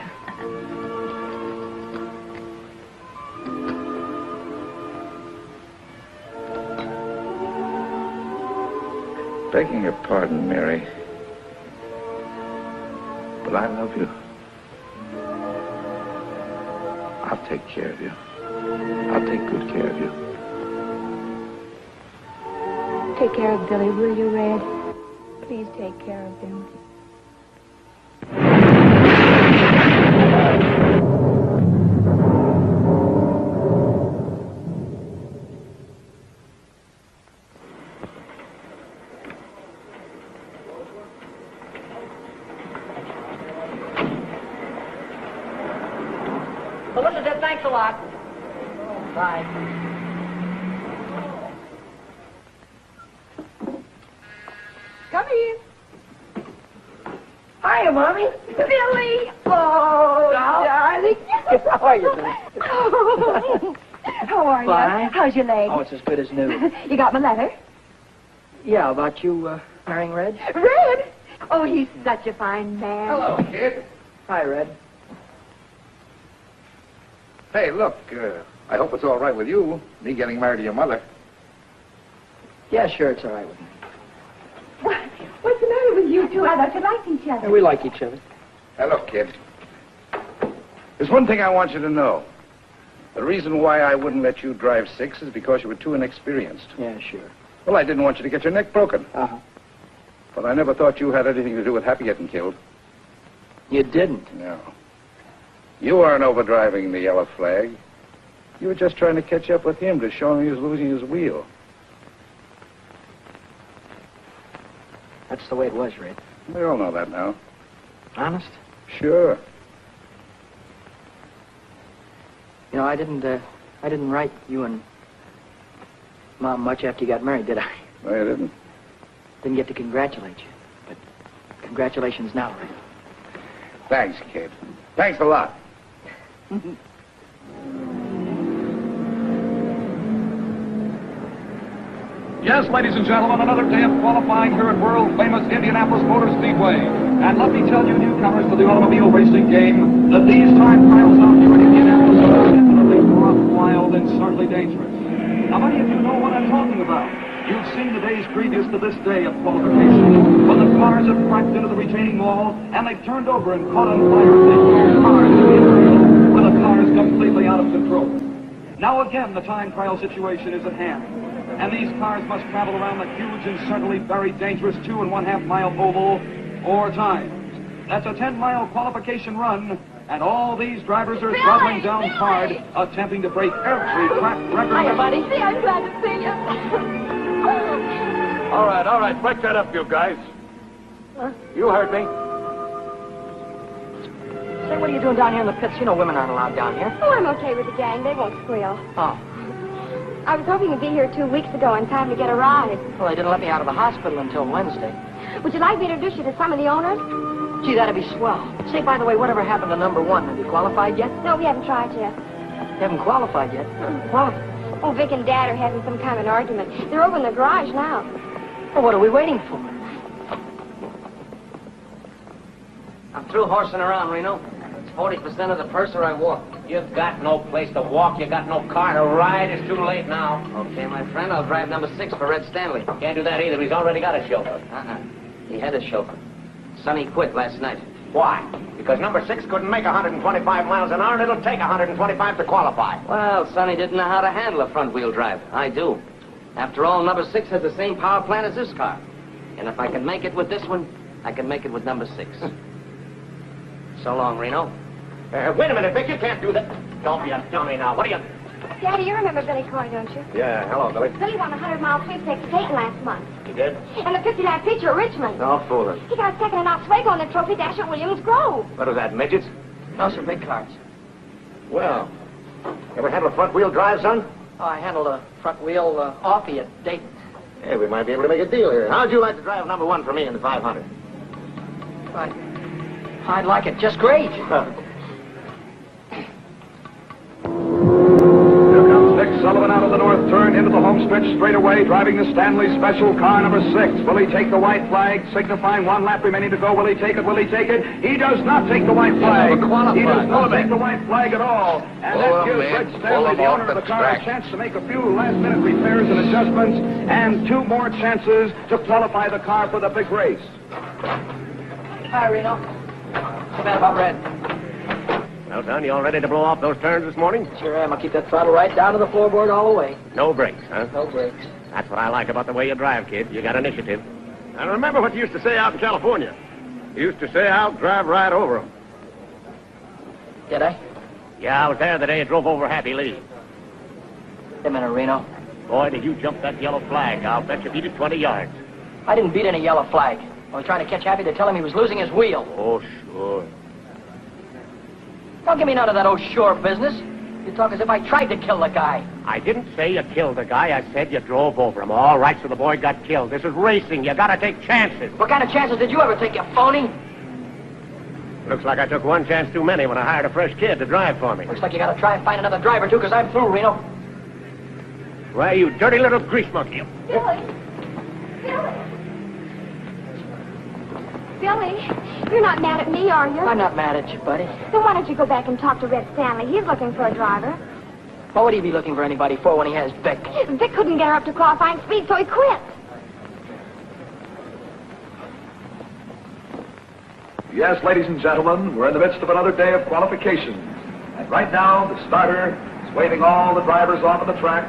Begging your pardon, Mary, but I love you. I'll take care of you. I'll take good care of you. Take care of Billy, will you, Red? Please take care of him. Elizabeth, thanks a lot. Bye. Come in. Hiya, Mommy. Billy! Oh, darling. How are you, Billy? How are Fine. you? How's your leg? Oh, it's as good as new. You got my letter? Yeah, about you marrying Red? Red? Oh, he's such a fine man. Hello, kid. Hi, Red. Hey, look, I hope it's all right with you, me getting married to your mother. Yeah, sure, it's all right with me. What's the matter with you two? I thought you liked each Yeah, other. we like each other. Hey, look, kid. There's one thing I want you to know. The reason why I wouldn't let you drive 6 is because you were too inexperienced. Yeah, sure. Well, I didn't want you to get your neck broken. Uh-huh. But I never thought you had anything to do with Happy getting killed. You didn't? No. You weren't overdriving the yellow flag. You were just trying to catch up with him to show him he was losing his wheel. That's the way it was, Red. We all know that now. Honest? Sure. You know, I didn't write you and Mom much after you got married, did I? No, you didn't. Didn't get to congratulate you. But congratulations now, Red. Thanks, kid. Thanks a lot. Yes, ladies and gentlemen, another day of qualifying here at world-famous Indianapolis Motor Speedway. And let me tell you, newcomers to the automobile racing game, that these time trials out here in Indianapolis are definitely rough, wild, and certainly dangerous. Now, many of you know what I'm talking about. You've seen the days previous to this day of qualification, when the cars have cracked into the retaining wall, and they've turned over and caught on fire the whole cars in the infield, with the cars completely out of control. Now again, the time trial situation is at hand. And these cars must travel around the huge and certainly very dangerous 2.5 mile oval 4 times. That's a 10-mile qualification run, and all these drivers are throttling down hard, attempting to break every track record. Hiya, buddy. See, I'm glad to see you. All right. Break that up, you guys. You heard me. Say, what are you doing down here in the pits? You know women aren't allowed down here. Oh, I'm okay with the gang. They won't squeal. Oh. I was hoping to be here 2 weeks ago in time to get a ride. Well, they didn't let me out of the hospital until Wednesday. Would you like me to introduce you to some of the owners? Gee, that'd be swell. Say, by the way, whatever happened to number 1? Have you qualified yet? No, we haven't tried yet. You haven't qualified yet? Well, Oh, Vic and Dad are having some kind of an argument. They're over in the garage now. well, what are we waiting for? I'm through horsing around, Reno. It's 40% of the purse or I walk. You've got no place to walk. You got no car to ride. It's too late now. Okay, my friend, I'll drive number 6 for Red Stanley. Can't do that either. He's already got a chauffeur. He had a chauffeur. Sonny quit last night. Why? Because number 6 couldn't make 125 miles an hour, and it'll take 125 to qualify. Well, Sonny didn't know how to handle a front-wheel drive. I do. After all, number 6 has the same power plant as this car. And if I can make it with this one, I can make it with number 6. So long, Reno. Wait a minute, Vic. You can't do that. Don't be a dummy now. What are you... Daddy, you remember Billy Coy, don't you? Yeah, hello, Billy. Billy won a 100-mile sweepstakes at Dayton last month. You did? And the 59 feature at Richmond. No fooling. He got second in Oswego in the trophy dash at Williams Grove. What was that, midgets? Those are big cars. Well, ever handle a front-wheel drive, son? Oh, I handled a front wheel offie at Dayton. Hey, we might be able to make a deal here. How'd you like to drive number 1 for me in the 500? I'd like it just great. Nick Sullivan out of the north turn into the home stretch straight away, driving the Stanley Special car number 6. Will he take the white flag, signifying 1 lap remaining to go? Will he take it? Will he take it? He does not take the white flag. He does not take the white flag at all. And that gives Red Stanley, the owner of the car, a chance to make a few last-minute repairs and adjustments, and 2 more chances to qualify the car for the big race. Hi, Reno. Too bad about Red. Well, son, you all ready to blow off those turns this morning? Sure am. I'll keep that throttle right down to the floorboard all the way. No brakes, huh? No brakes. That's what I like about the way you drive, kid. You got initiative. I remember what you used to say out in California. You used to say, I'll drive right over them. Did I? Yeah, I was there the day you drove over Happy Lee. Wait a minute, Reno. Boy, did you jump that yellow flag. I'll bet you beat it 20 yards. I didn't beat any yellow flag. I was trying to catch Happy to tell him he was losing his wheel. Oh, sure. Don't give me none of that oh sure business. You talk as if I tried to kill the guy. I didn't say you killed the guy. I said you drove over him. All right, so the boy got killed. This is racing. You gotta take chances. What kind of chances did you ever take, you phony? Looks like I took 1 chance too many when I hired a fresh kid to drive for me. Looks like you gotta try and find another driver, too, because I'm through, Reno. Why, you dirty little grease monkey. Billy. Billy, you're not mad at me, are you? I'm not mad at you, buddy. Then why don't you go back and talk to Red Stanley? He's looking for a driver. What would he be looking for anybody for when he has Vic? Vic couldn't get her up to qualifying speed, so he quit. Yes, ladies and gentlemen, we're in the midst of another day of qualification. And right now, the starter is waving all the drivers off of the track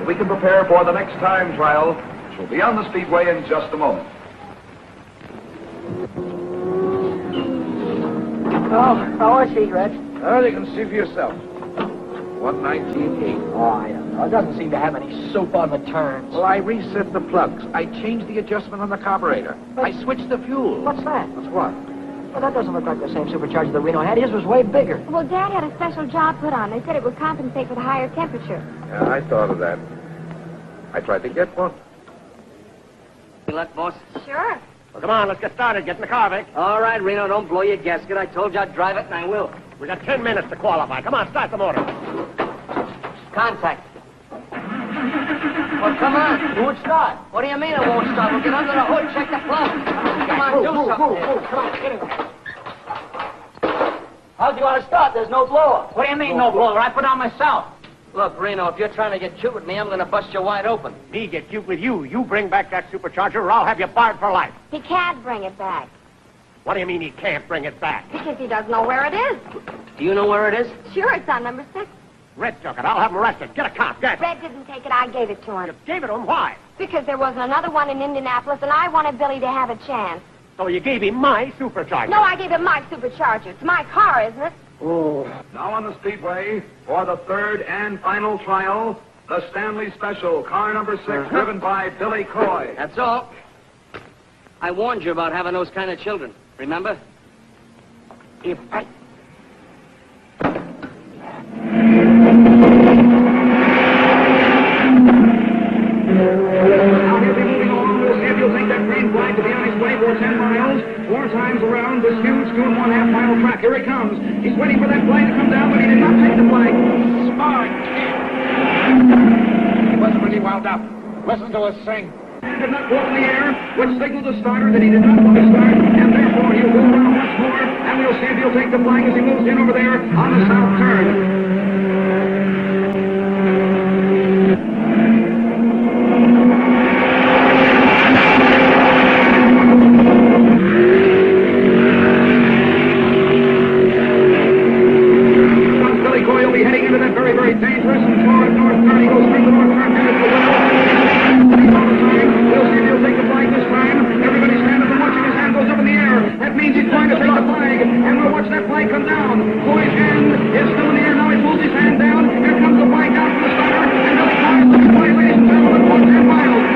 so we can prepare for the next time trial, which will be on the speedway in just a moment. Oh, how is he, Red? Well, you can see for yourself. 119.8. Oh, I don't know. It doesn't seem to have any soup on the turns. Well, I reset the plugs. I changed the adjustment on the carburetor. I switched the fuel. What's that? What's what? Well, that doesn't look like the same supercharger that Reno had. His was way bigger. Well, Dad had a special job put on. They said it would compensate for the higher temperature. Yeah, I thought of that. I tried to get one. Good luck, boss. Sure. Well, come on, let's get started. Get in the car, Vic. All right, Reno, don't blow your gasket. I told you I'd drive it, and I will. We got 10 minutes to qualify. Come on, start the motor. Contact. Well, come on. It won't start. What do you mean it won't start? We'll get under the hood, check the plug. Come on, do something. Come on, get in. How do you want to start? There's no blower. What do you mean, no blower? I put on myself. Look, Reno, if you're trying to get cute with me, I'm going to bust you wide open. Me get cute with you. You bring back that supercharger or I'll have you barred for life. He can't bring it back. What do you mean he can't bring it back? Because he doesn't know where it is. Do you know where it is? Sure, it's on number 6. Red took it. I'll have him arrested. Get a cop. Get. Red didn't take it. I gave it to him. You gave it to him? Why? Because there wasn't another one in Indianapolis, and I wanted Billy to have a chance. So you gave him my supercharger? No, I gave him my supercharger. It's my car, isn't it? Oh. Now on the speedway, for the third and final trial, the Stanley Special, car number 6, driven by Billy Coy. That's all. I warned you about having those kind of children. Remember? If I... Now he'll be moving along. We'll see if you'll take that green flag to be on his way for 10 miles. 4 times around this huge 2.5 mile track. Here he comes. He's waiting for that flag to come down, but he did not take the flag. Smart kid. He wasn't really wound up. Listen to us sing. And did not go up in the air, which signaled the starter that he did not want to start, and therefore he'll go around once more, and we'll see if he'll take the flag as he moves in over there on the south turn. Dangerous and forward north turn. He goes through the north turn, headed to the well. He's all the time. We'll see if he'll take the flag this time. Everybody's standing and watching. His hand goes up in the air. That means he's going to take the flag. And we'll watch that flag come down. Coy's hand is still in the air. Now he pulls his hand down. Here comes the flag down from the starter. And Billy Coy is looking away, ladies and gentlemen, for 10 miles.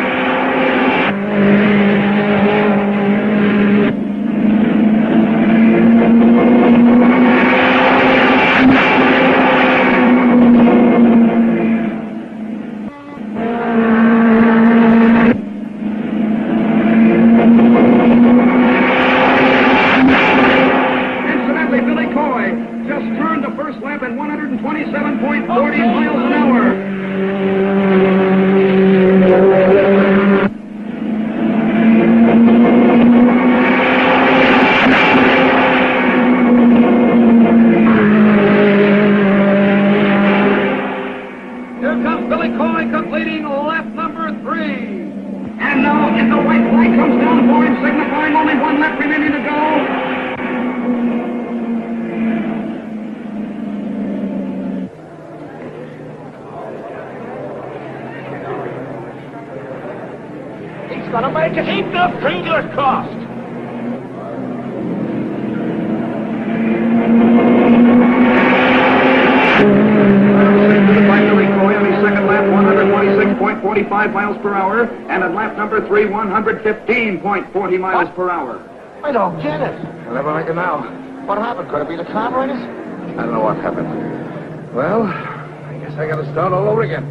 Keep the fingers crossed. By Billy Coy on his second lap, 126.45 miles per hour, and at lap number 3, 115.40 miles per hour. I don't get it. I'll never make it now. What happened? Could it be the carburetors? I don't know what happened. Well, I guess I gotta start all over again.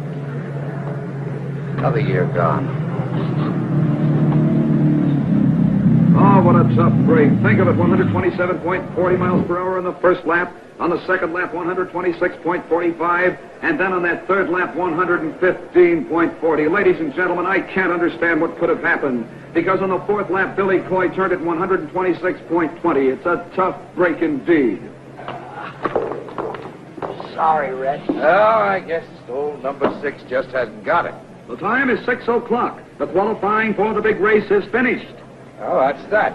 Another year gone. Oh, what a tough break. Think of it, 127.40 miles per hour on the first lap. On the second lap, 126.45. And then on that third lap, 115.40. Ladies and gentlemen, I can't understand what could have happened. Because on the fourth lap, Billy Coy turned at 126.20. It's a tough break indeed. Sorry, Red. Oh, I guess old number 6 just hasn't got it. The time is 6 o'clock. The qualifying for the big race is finished. Oh, that's that.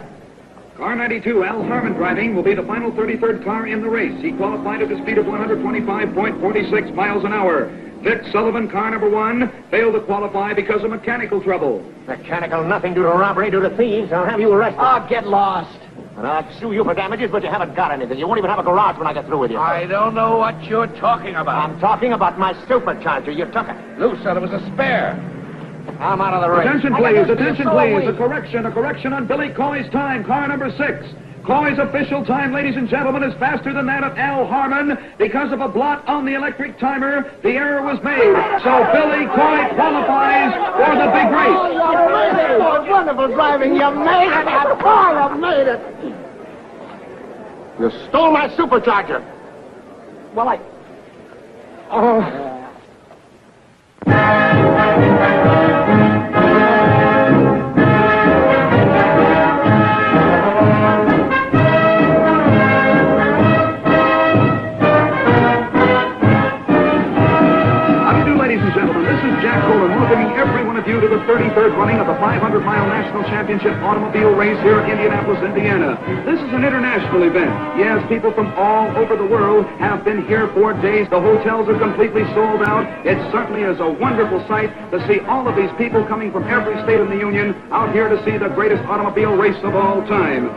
Car 92, Al Harmon driving, will be the final 33rd car in the race. He qualified at the speed of 125.46 miles an hour. Vic Sullivan, car number 1, failed to qualify because of mechanical trouble. Mechanical nothing due to robbery, due to thieves. I'll have you arrested. Oh, get lost. And I'd sue you for damages, but you haven't got anything. You won't even have a garage when I get through with you. I don't know what you're talking about. I'm talking about my supercharger. You took it. Lou said it was a spare. I'm out of the race. Attention, please. Attention, please. A correction on Billy Coy's time. Car number 6. Coy's official time, ladies and gentlemen, is faster than that of Al Harmon. Because of a blot on the electric timer, the error was made. So Billy Coy qualifies for the big race. Oh, you made it. Oh, wonderful driving. You made it. You made it. You stole my supercharger. Well, I... Oh. Ladies and gentlemen, this is Jack Colan welcoming every one of you to the 33rd running of the 500-mile National Championship automobile race here in Indianapolis, Indiana. This is an international event. Yes, people from all over the world have been here for days. The hotels are completely sold out. It certainly is a wonderful sight to see all of these people coming from every state in the Union out here to see the greatest automobile race of all time.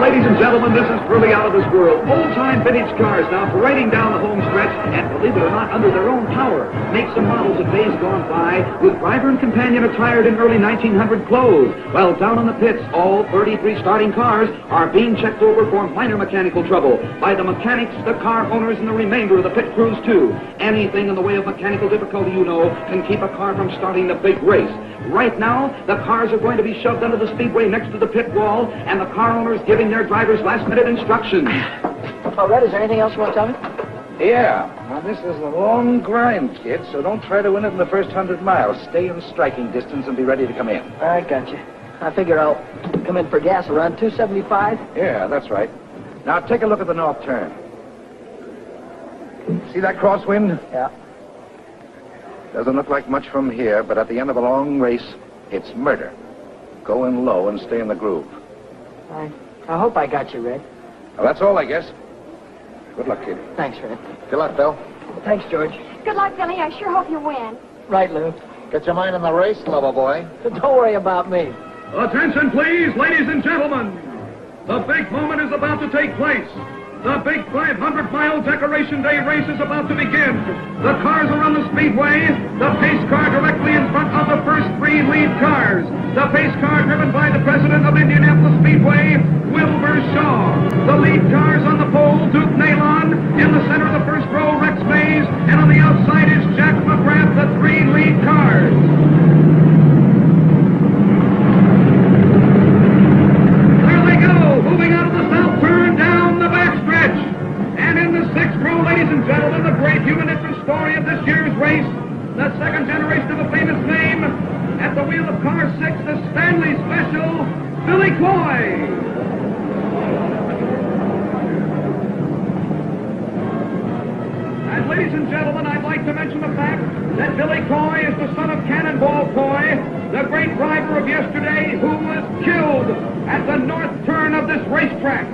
Ladies and gentlemen, this is really out of this world. Old-time vintage cars now parading down the home stretch, and believe it or not, under their own power. Make some models of days gone by, with driver and companion attired in early 1900 clothes. Well, down in the pits, all 33 starting cars are being checked over for minor mechanical trouble by the mechanics, the car owners, and the remainder of the pit crews, too. Anything in the way of mechanical difficulty, you know, can keep a car from starting the big race. Right now, the cars are going to be shoved under the speedway next to the pit wall, and the car owners giving their drivers last-minute instructions. Oh, Red, is there anything else you want to tell me? Yeah. Now, this is a long grind, kid, so don't try to win it in the first 100 miles. Stay in striking distance and be ready to come in. I got you. I figure I'll come in for gas around 275. Yeah, that's right. Now, take a look at the north turn. See that crosswind? Yeah. Doesn't look like much from here, but at the end of a long race, it's murder. Go in low and stay in the groove. I hope I got you, Red. Well, that's all, I guess. Good luck, kid. Thanks, Red. Good luck, Bill. Thanks, George. Good luck, Billy. I sure hope you win. Right, Lou. Get your mind on the race, lover boy. Don't worry about me. Attention, please, ladies and gentlemen. The big moment is about to take place. The big 500-mile Decoration Day race is about to begin. The cars are on the speedway. The pace car directly in front of the first three lead cars. The pace car driven by the president of Indianapolis Speedway, Wilbur Shaw. The lead cars on the pole, Duke Nalon. In the center of the first row, Rex Mays. And on the outside is Jack McGrath, the three lead cars. There they go, moving out of the south turn down the backstretch. And in the sixth row, ladies and gentlemen, the great human interest story of this year's race, the second generation of a famous name, at the wheel of car 6, the Stanley Special, Billy Coy. And ladies and gentlemen, I'd like to mention the fact that Billy Coy is the son of Cannonball Coy, the great driver of yesterday who was killed at the north turn of this racetrack.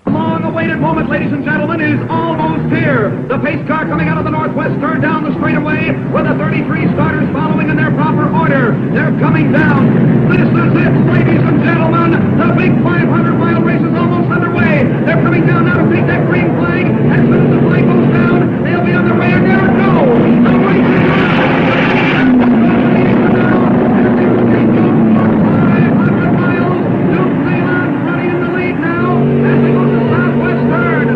Long-awaited moment, ladies and gentlemen, is almost here. The pace car coming out of the northwest turn down the straightaway with the 33 starters following in their proper order. They're coming down. This is it, ladies and gentlemen. The big 500-mile race is almost underway. They're coming down now to take that green flag. As soon as the flag goes down, they'll be on their way again. No! The race is on! 500 miles. Duke Nalon running in the lead now as they go to the southwest turn.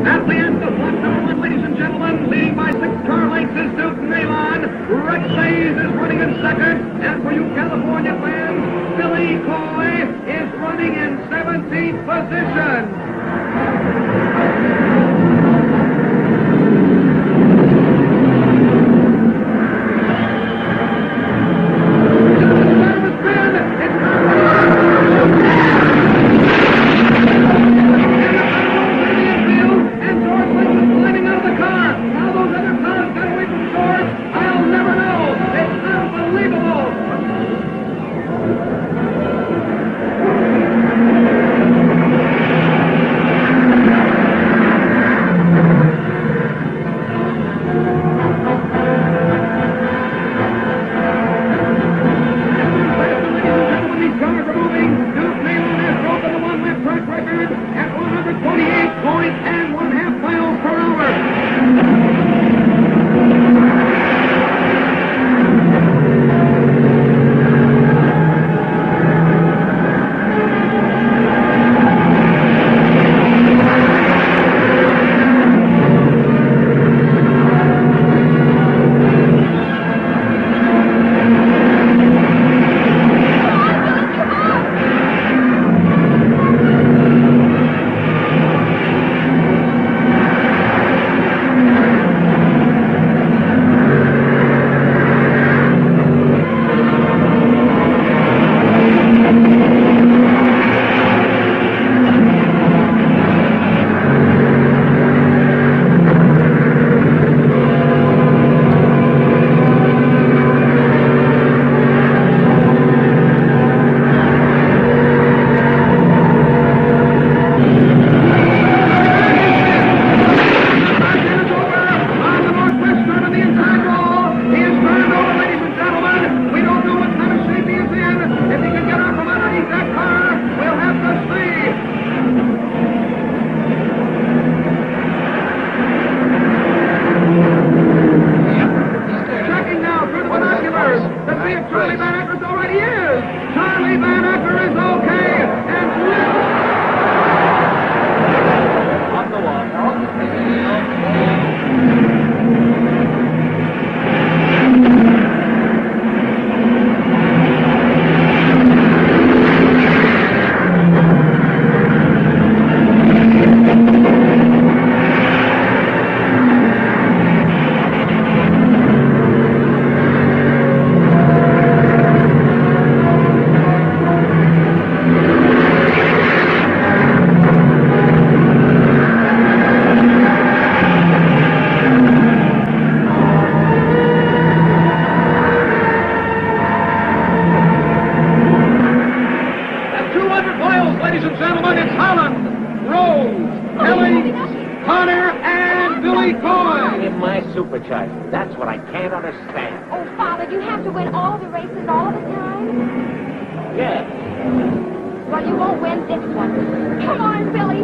At the end of block number 1, ladies and gentlemen, leading by 6 car lengths is Duke Nalon. Rex Hayes is running in second. And for you California fans, Billy Coy is running in 17th position. And supercharger. That's what I can't understand. Oh, Father, do you have to win all the races all the time? Yeah. Well, you won't win this one. Come on, Billy.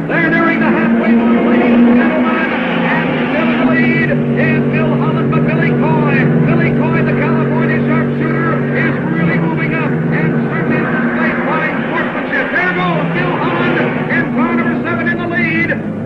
They're nearing the halfway mark, ladies and gentlemen. And still in the lead is Bill Holland, but Billy Coy. Billy Coy, the California sharpshooter, is really moving up and certainly displayed fine sportsmanship. There goes Bill Holland in car number 7 in the lead.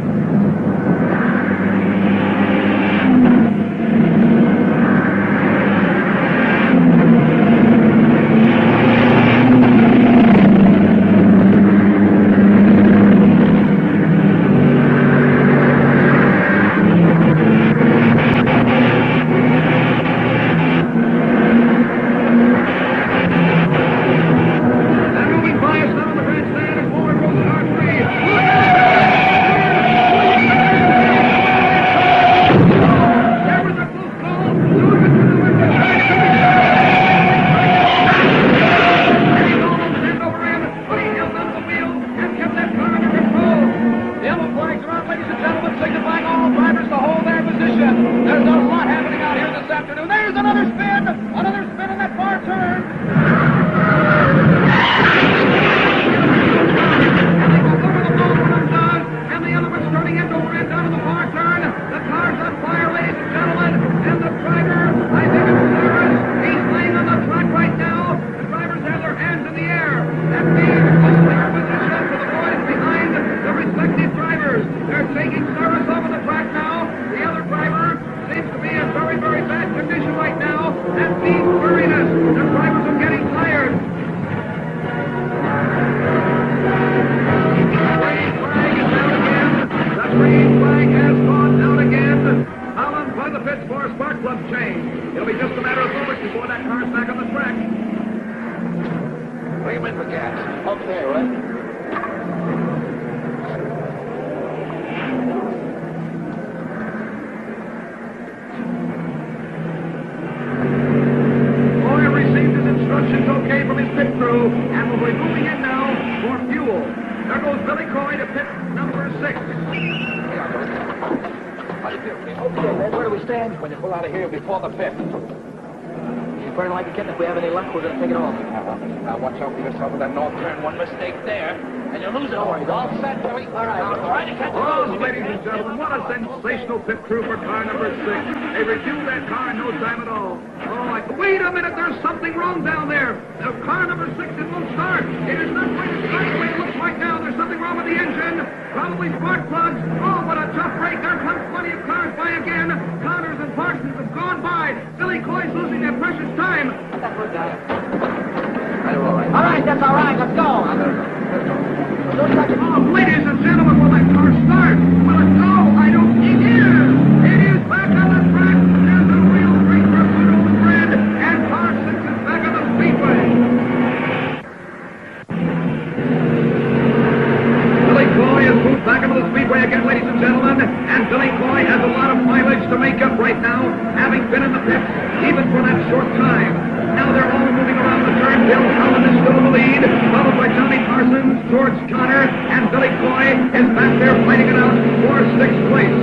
Now watch out for yourself with that north turn. One mistake there, and you're losing. Don't worry, all set, Billy. All right, I'm trying to catch Oh, ladies and gentlemen, what a sensational pit crew for car number 6. They reviewed that car in no time at all. Oh, wait a minute, there's something wrong down there. Now, car number 6, it won't start. It is not going to start the way it looks like now. There's something wrong with the engine. Probably spark plugs. Oh, what a tough break. There comes plenty of cars by again. Connors and Parsons have gone by. Billy Coy's losing their precious time. All right, that's all right. Let's go. Oh, ladies and gentlemen, will that car start? Will it go? I don't think it is. It is back on the track. There's a real great pursuit over the grid, and car 6 is back on the speedway. Billy Coy has moved back into the speedway again, ladies and gentlemen, and Billy Coy has a lot of mileage to make up right now, having been in the pits even for that short time. Now they're all moving around the turn. Bill Holland is still in the lead, followed by Johnny Parsons, George Connor, and Billy Coy is back there fighting it out for 6th place.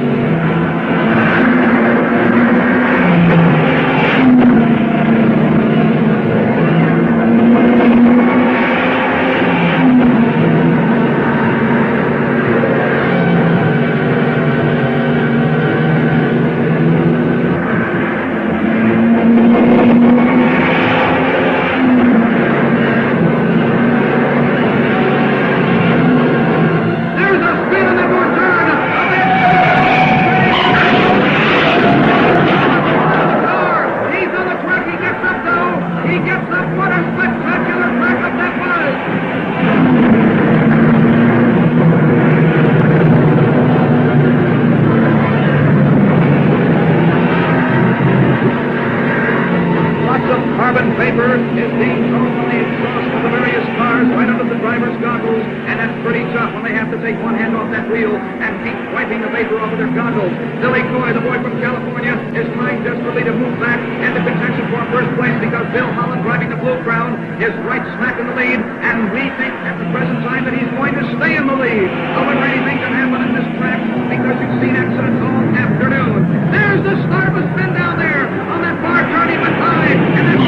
Carbon vapor is being thrown from the exhaust of the various cars right under the driver's goggles, and that's pretty tough when they have to take one hand off that wheel and keep wiping the vapor off of their goggles. Billy Coy, the boy from California, is trying desperately to move back into contention for first place because Bill Holland, driving the Blue Crown, is right smack in the lead, and we think at the present time that he's going to stay in the lead. However, anything can happen in this track because you've seen accidents all afternoon. There's There's the start of a spin down there on that far turn. He went high, and then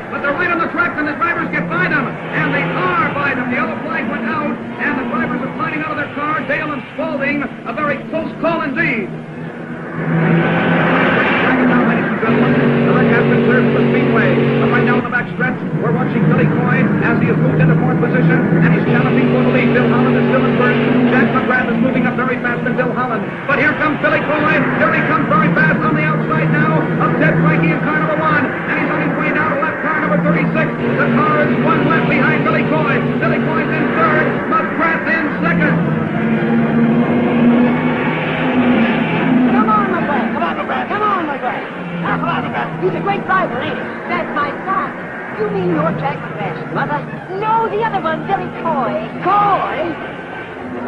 but they're right on the track, and the drivers get by them, and they are by them. The yellow flag went out, and the drivers are climbing out of their car. Dale and Spaulding, a very close call indeed. The wreck has been cleared for the speedway. But right now in the back stretch, we're watching Billy Coy as he has moved into fourth position, and he's challenging for the lead. Bill Holland is still in first. Jack McGrath is moving up very fast than Bill Holland. But here comes Billy Coy. Here he comes very fast on the outside now of Ted Frankie in car number 1. And he's on his way down to left car number 36. The car is one left behind Billy Coy. Billy Coy's in third. McGrath in second. Come on, McGrath. Come on, McGrath. Come on, McGrath. Come on, McGrath. He's a great driver, ain't he? That's my son. You mean you're Jack McGrath's mother? No, the other one, Billy Coy. Coy?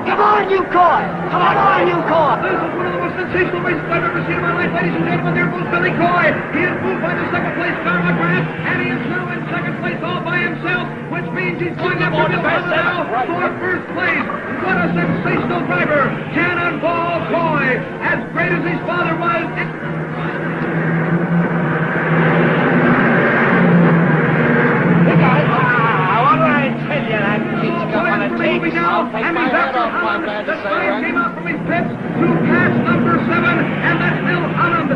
Come on, you Coy! Come on, you Coy! This is one of the most sensational races I've ever seen in my life, ladies and gentlemen. There goes Billy Coy. He is moved by the second place car, McGrath, and he is now in second place all by himself, which means he's going up to Bill Holland now for first place. What a sensational driver! Cannonball Coy, as great as his father was. And he's after Holland. The sign came out from his pits to pass number 7, and that's Bill Holland.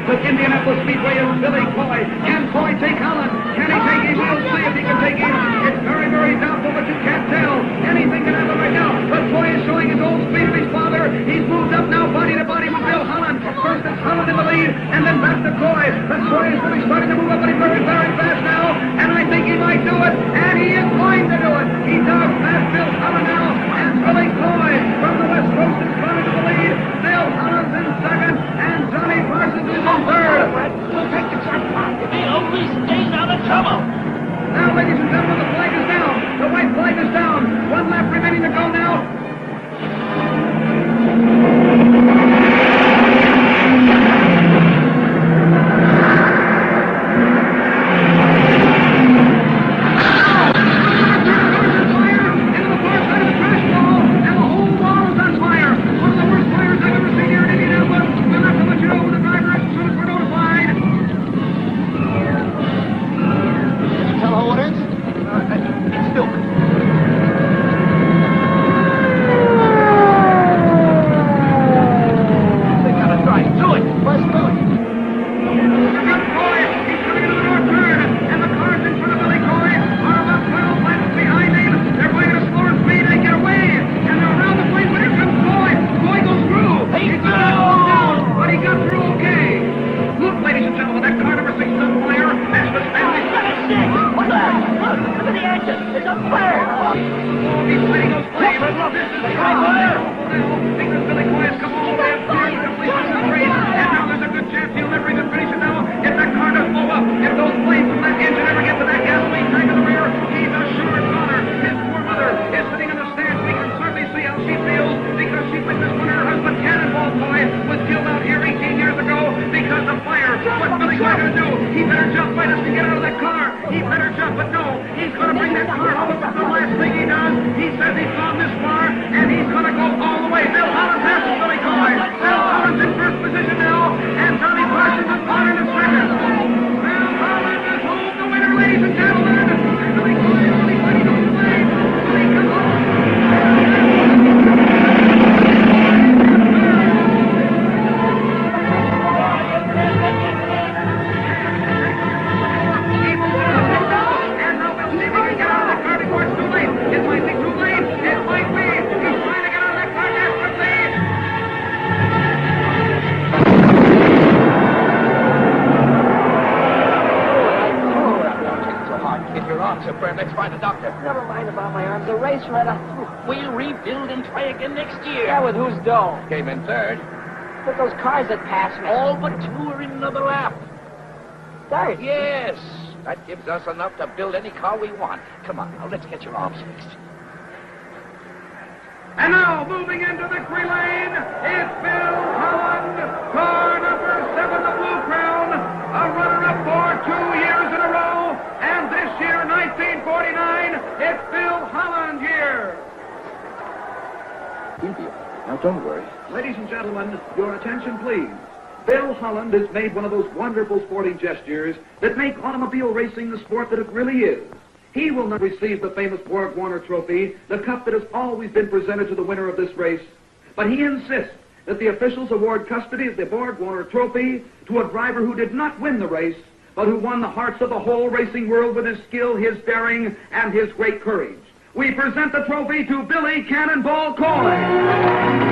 With Indianapolis Speedway is Billy Coy. Can Coy take Holland? Can he take him? We'll see if he can take him. It's very, very doubtful, but you can't tell. Anything can happen right now. But Coy is showing his old speed of his father. He's moved up now body to body with Bill Holland. First it's Holland in the lead, and then back to Coy. But Coy is really starting to move up, but he's very, very fast now. And I think he might do it. And he is going to do it. He does pass Bill Holland now. And Billy Coy from the West Coast is running to the lead. Bill Holland's in second, and Johnny Parsons is in third. We'll take the jackpot. If he only stays out of trouble. Now, ladies and gentlemen, the flag is down. The white flag is down. One lap remaining to go now. Let's find a doctor. Never mind about my arms. The race right up. We'll rebuild and try again next year. Yeah, with whose dough? Came in third. With those cars that passed me. All but two are in another lap. Third? Yes. That gives us enough to build any car we want. Come on, now, let's get your arms fixed. And now, moving into victory lane, it's Bill Holland, car number 7, the Blue Crown, a runner-up for 2 years in a row, and this year, 1949, it's Bill Holland year. Now, don't worry. Ladies and gentlemen, your attention, please. Bill Holland has made one of those wonderful sporting gestures that make automobile racing the sport that it really is. He will not receive the famous Borg Warner Trophy, the cup that has always been presented to the winner of this race, but he insists that the officials award custody of the Borg Warner Trophy to a driver who did not win the race, but who won the hearts of the whole racing world with his skill, his daring, and his great courage. We present the trophy to Billy Cannonball Coy.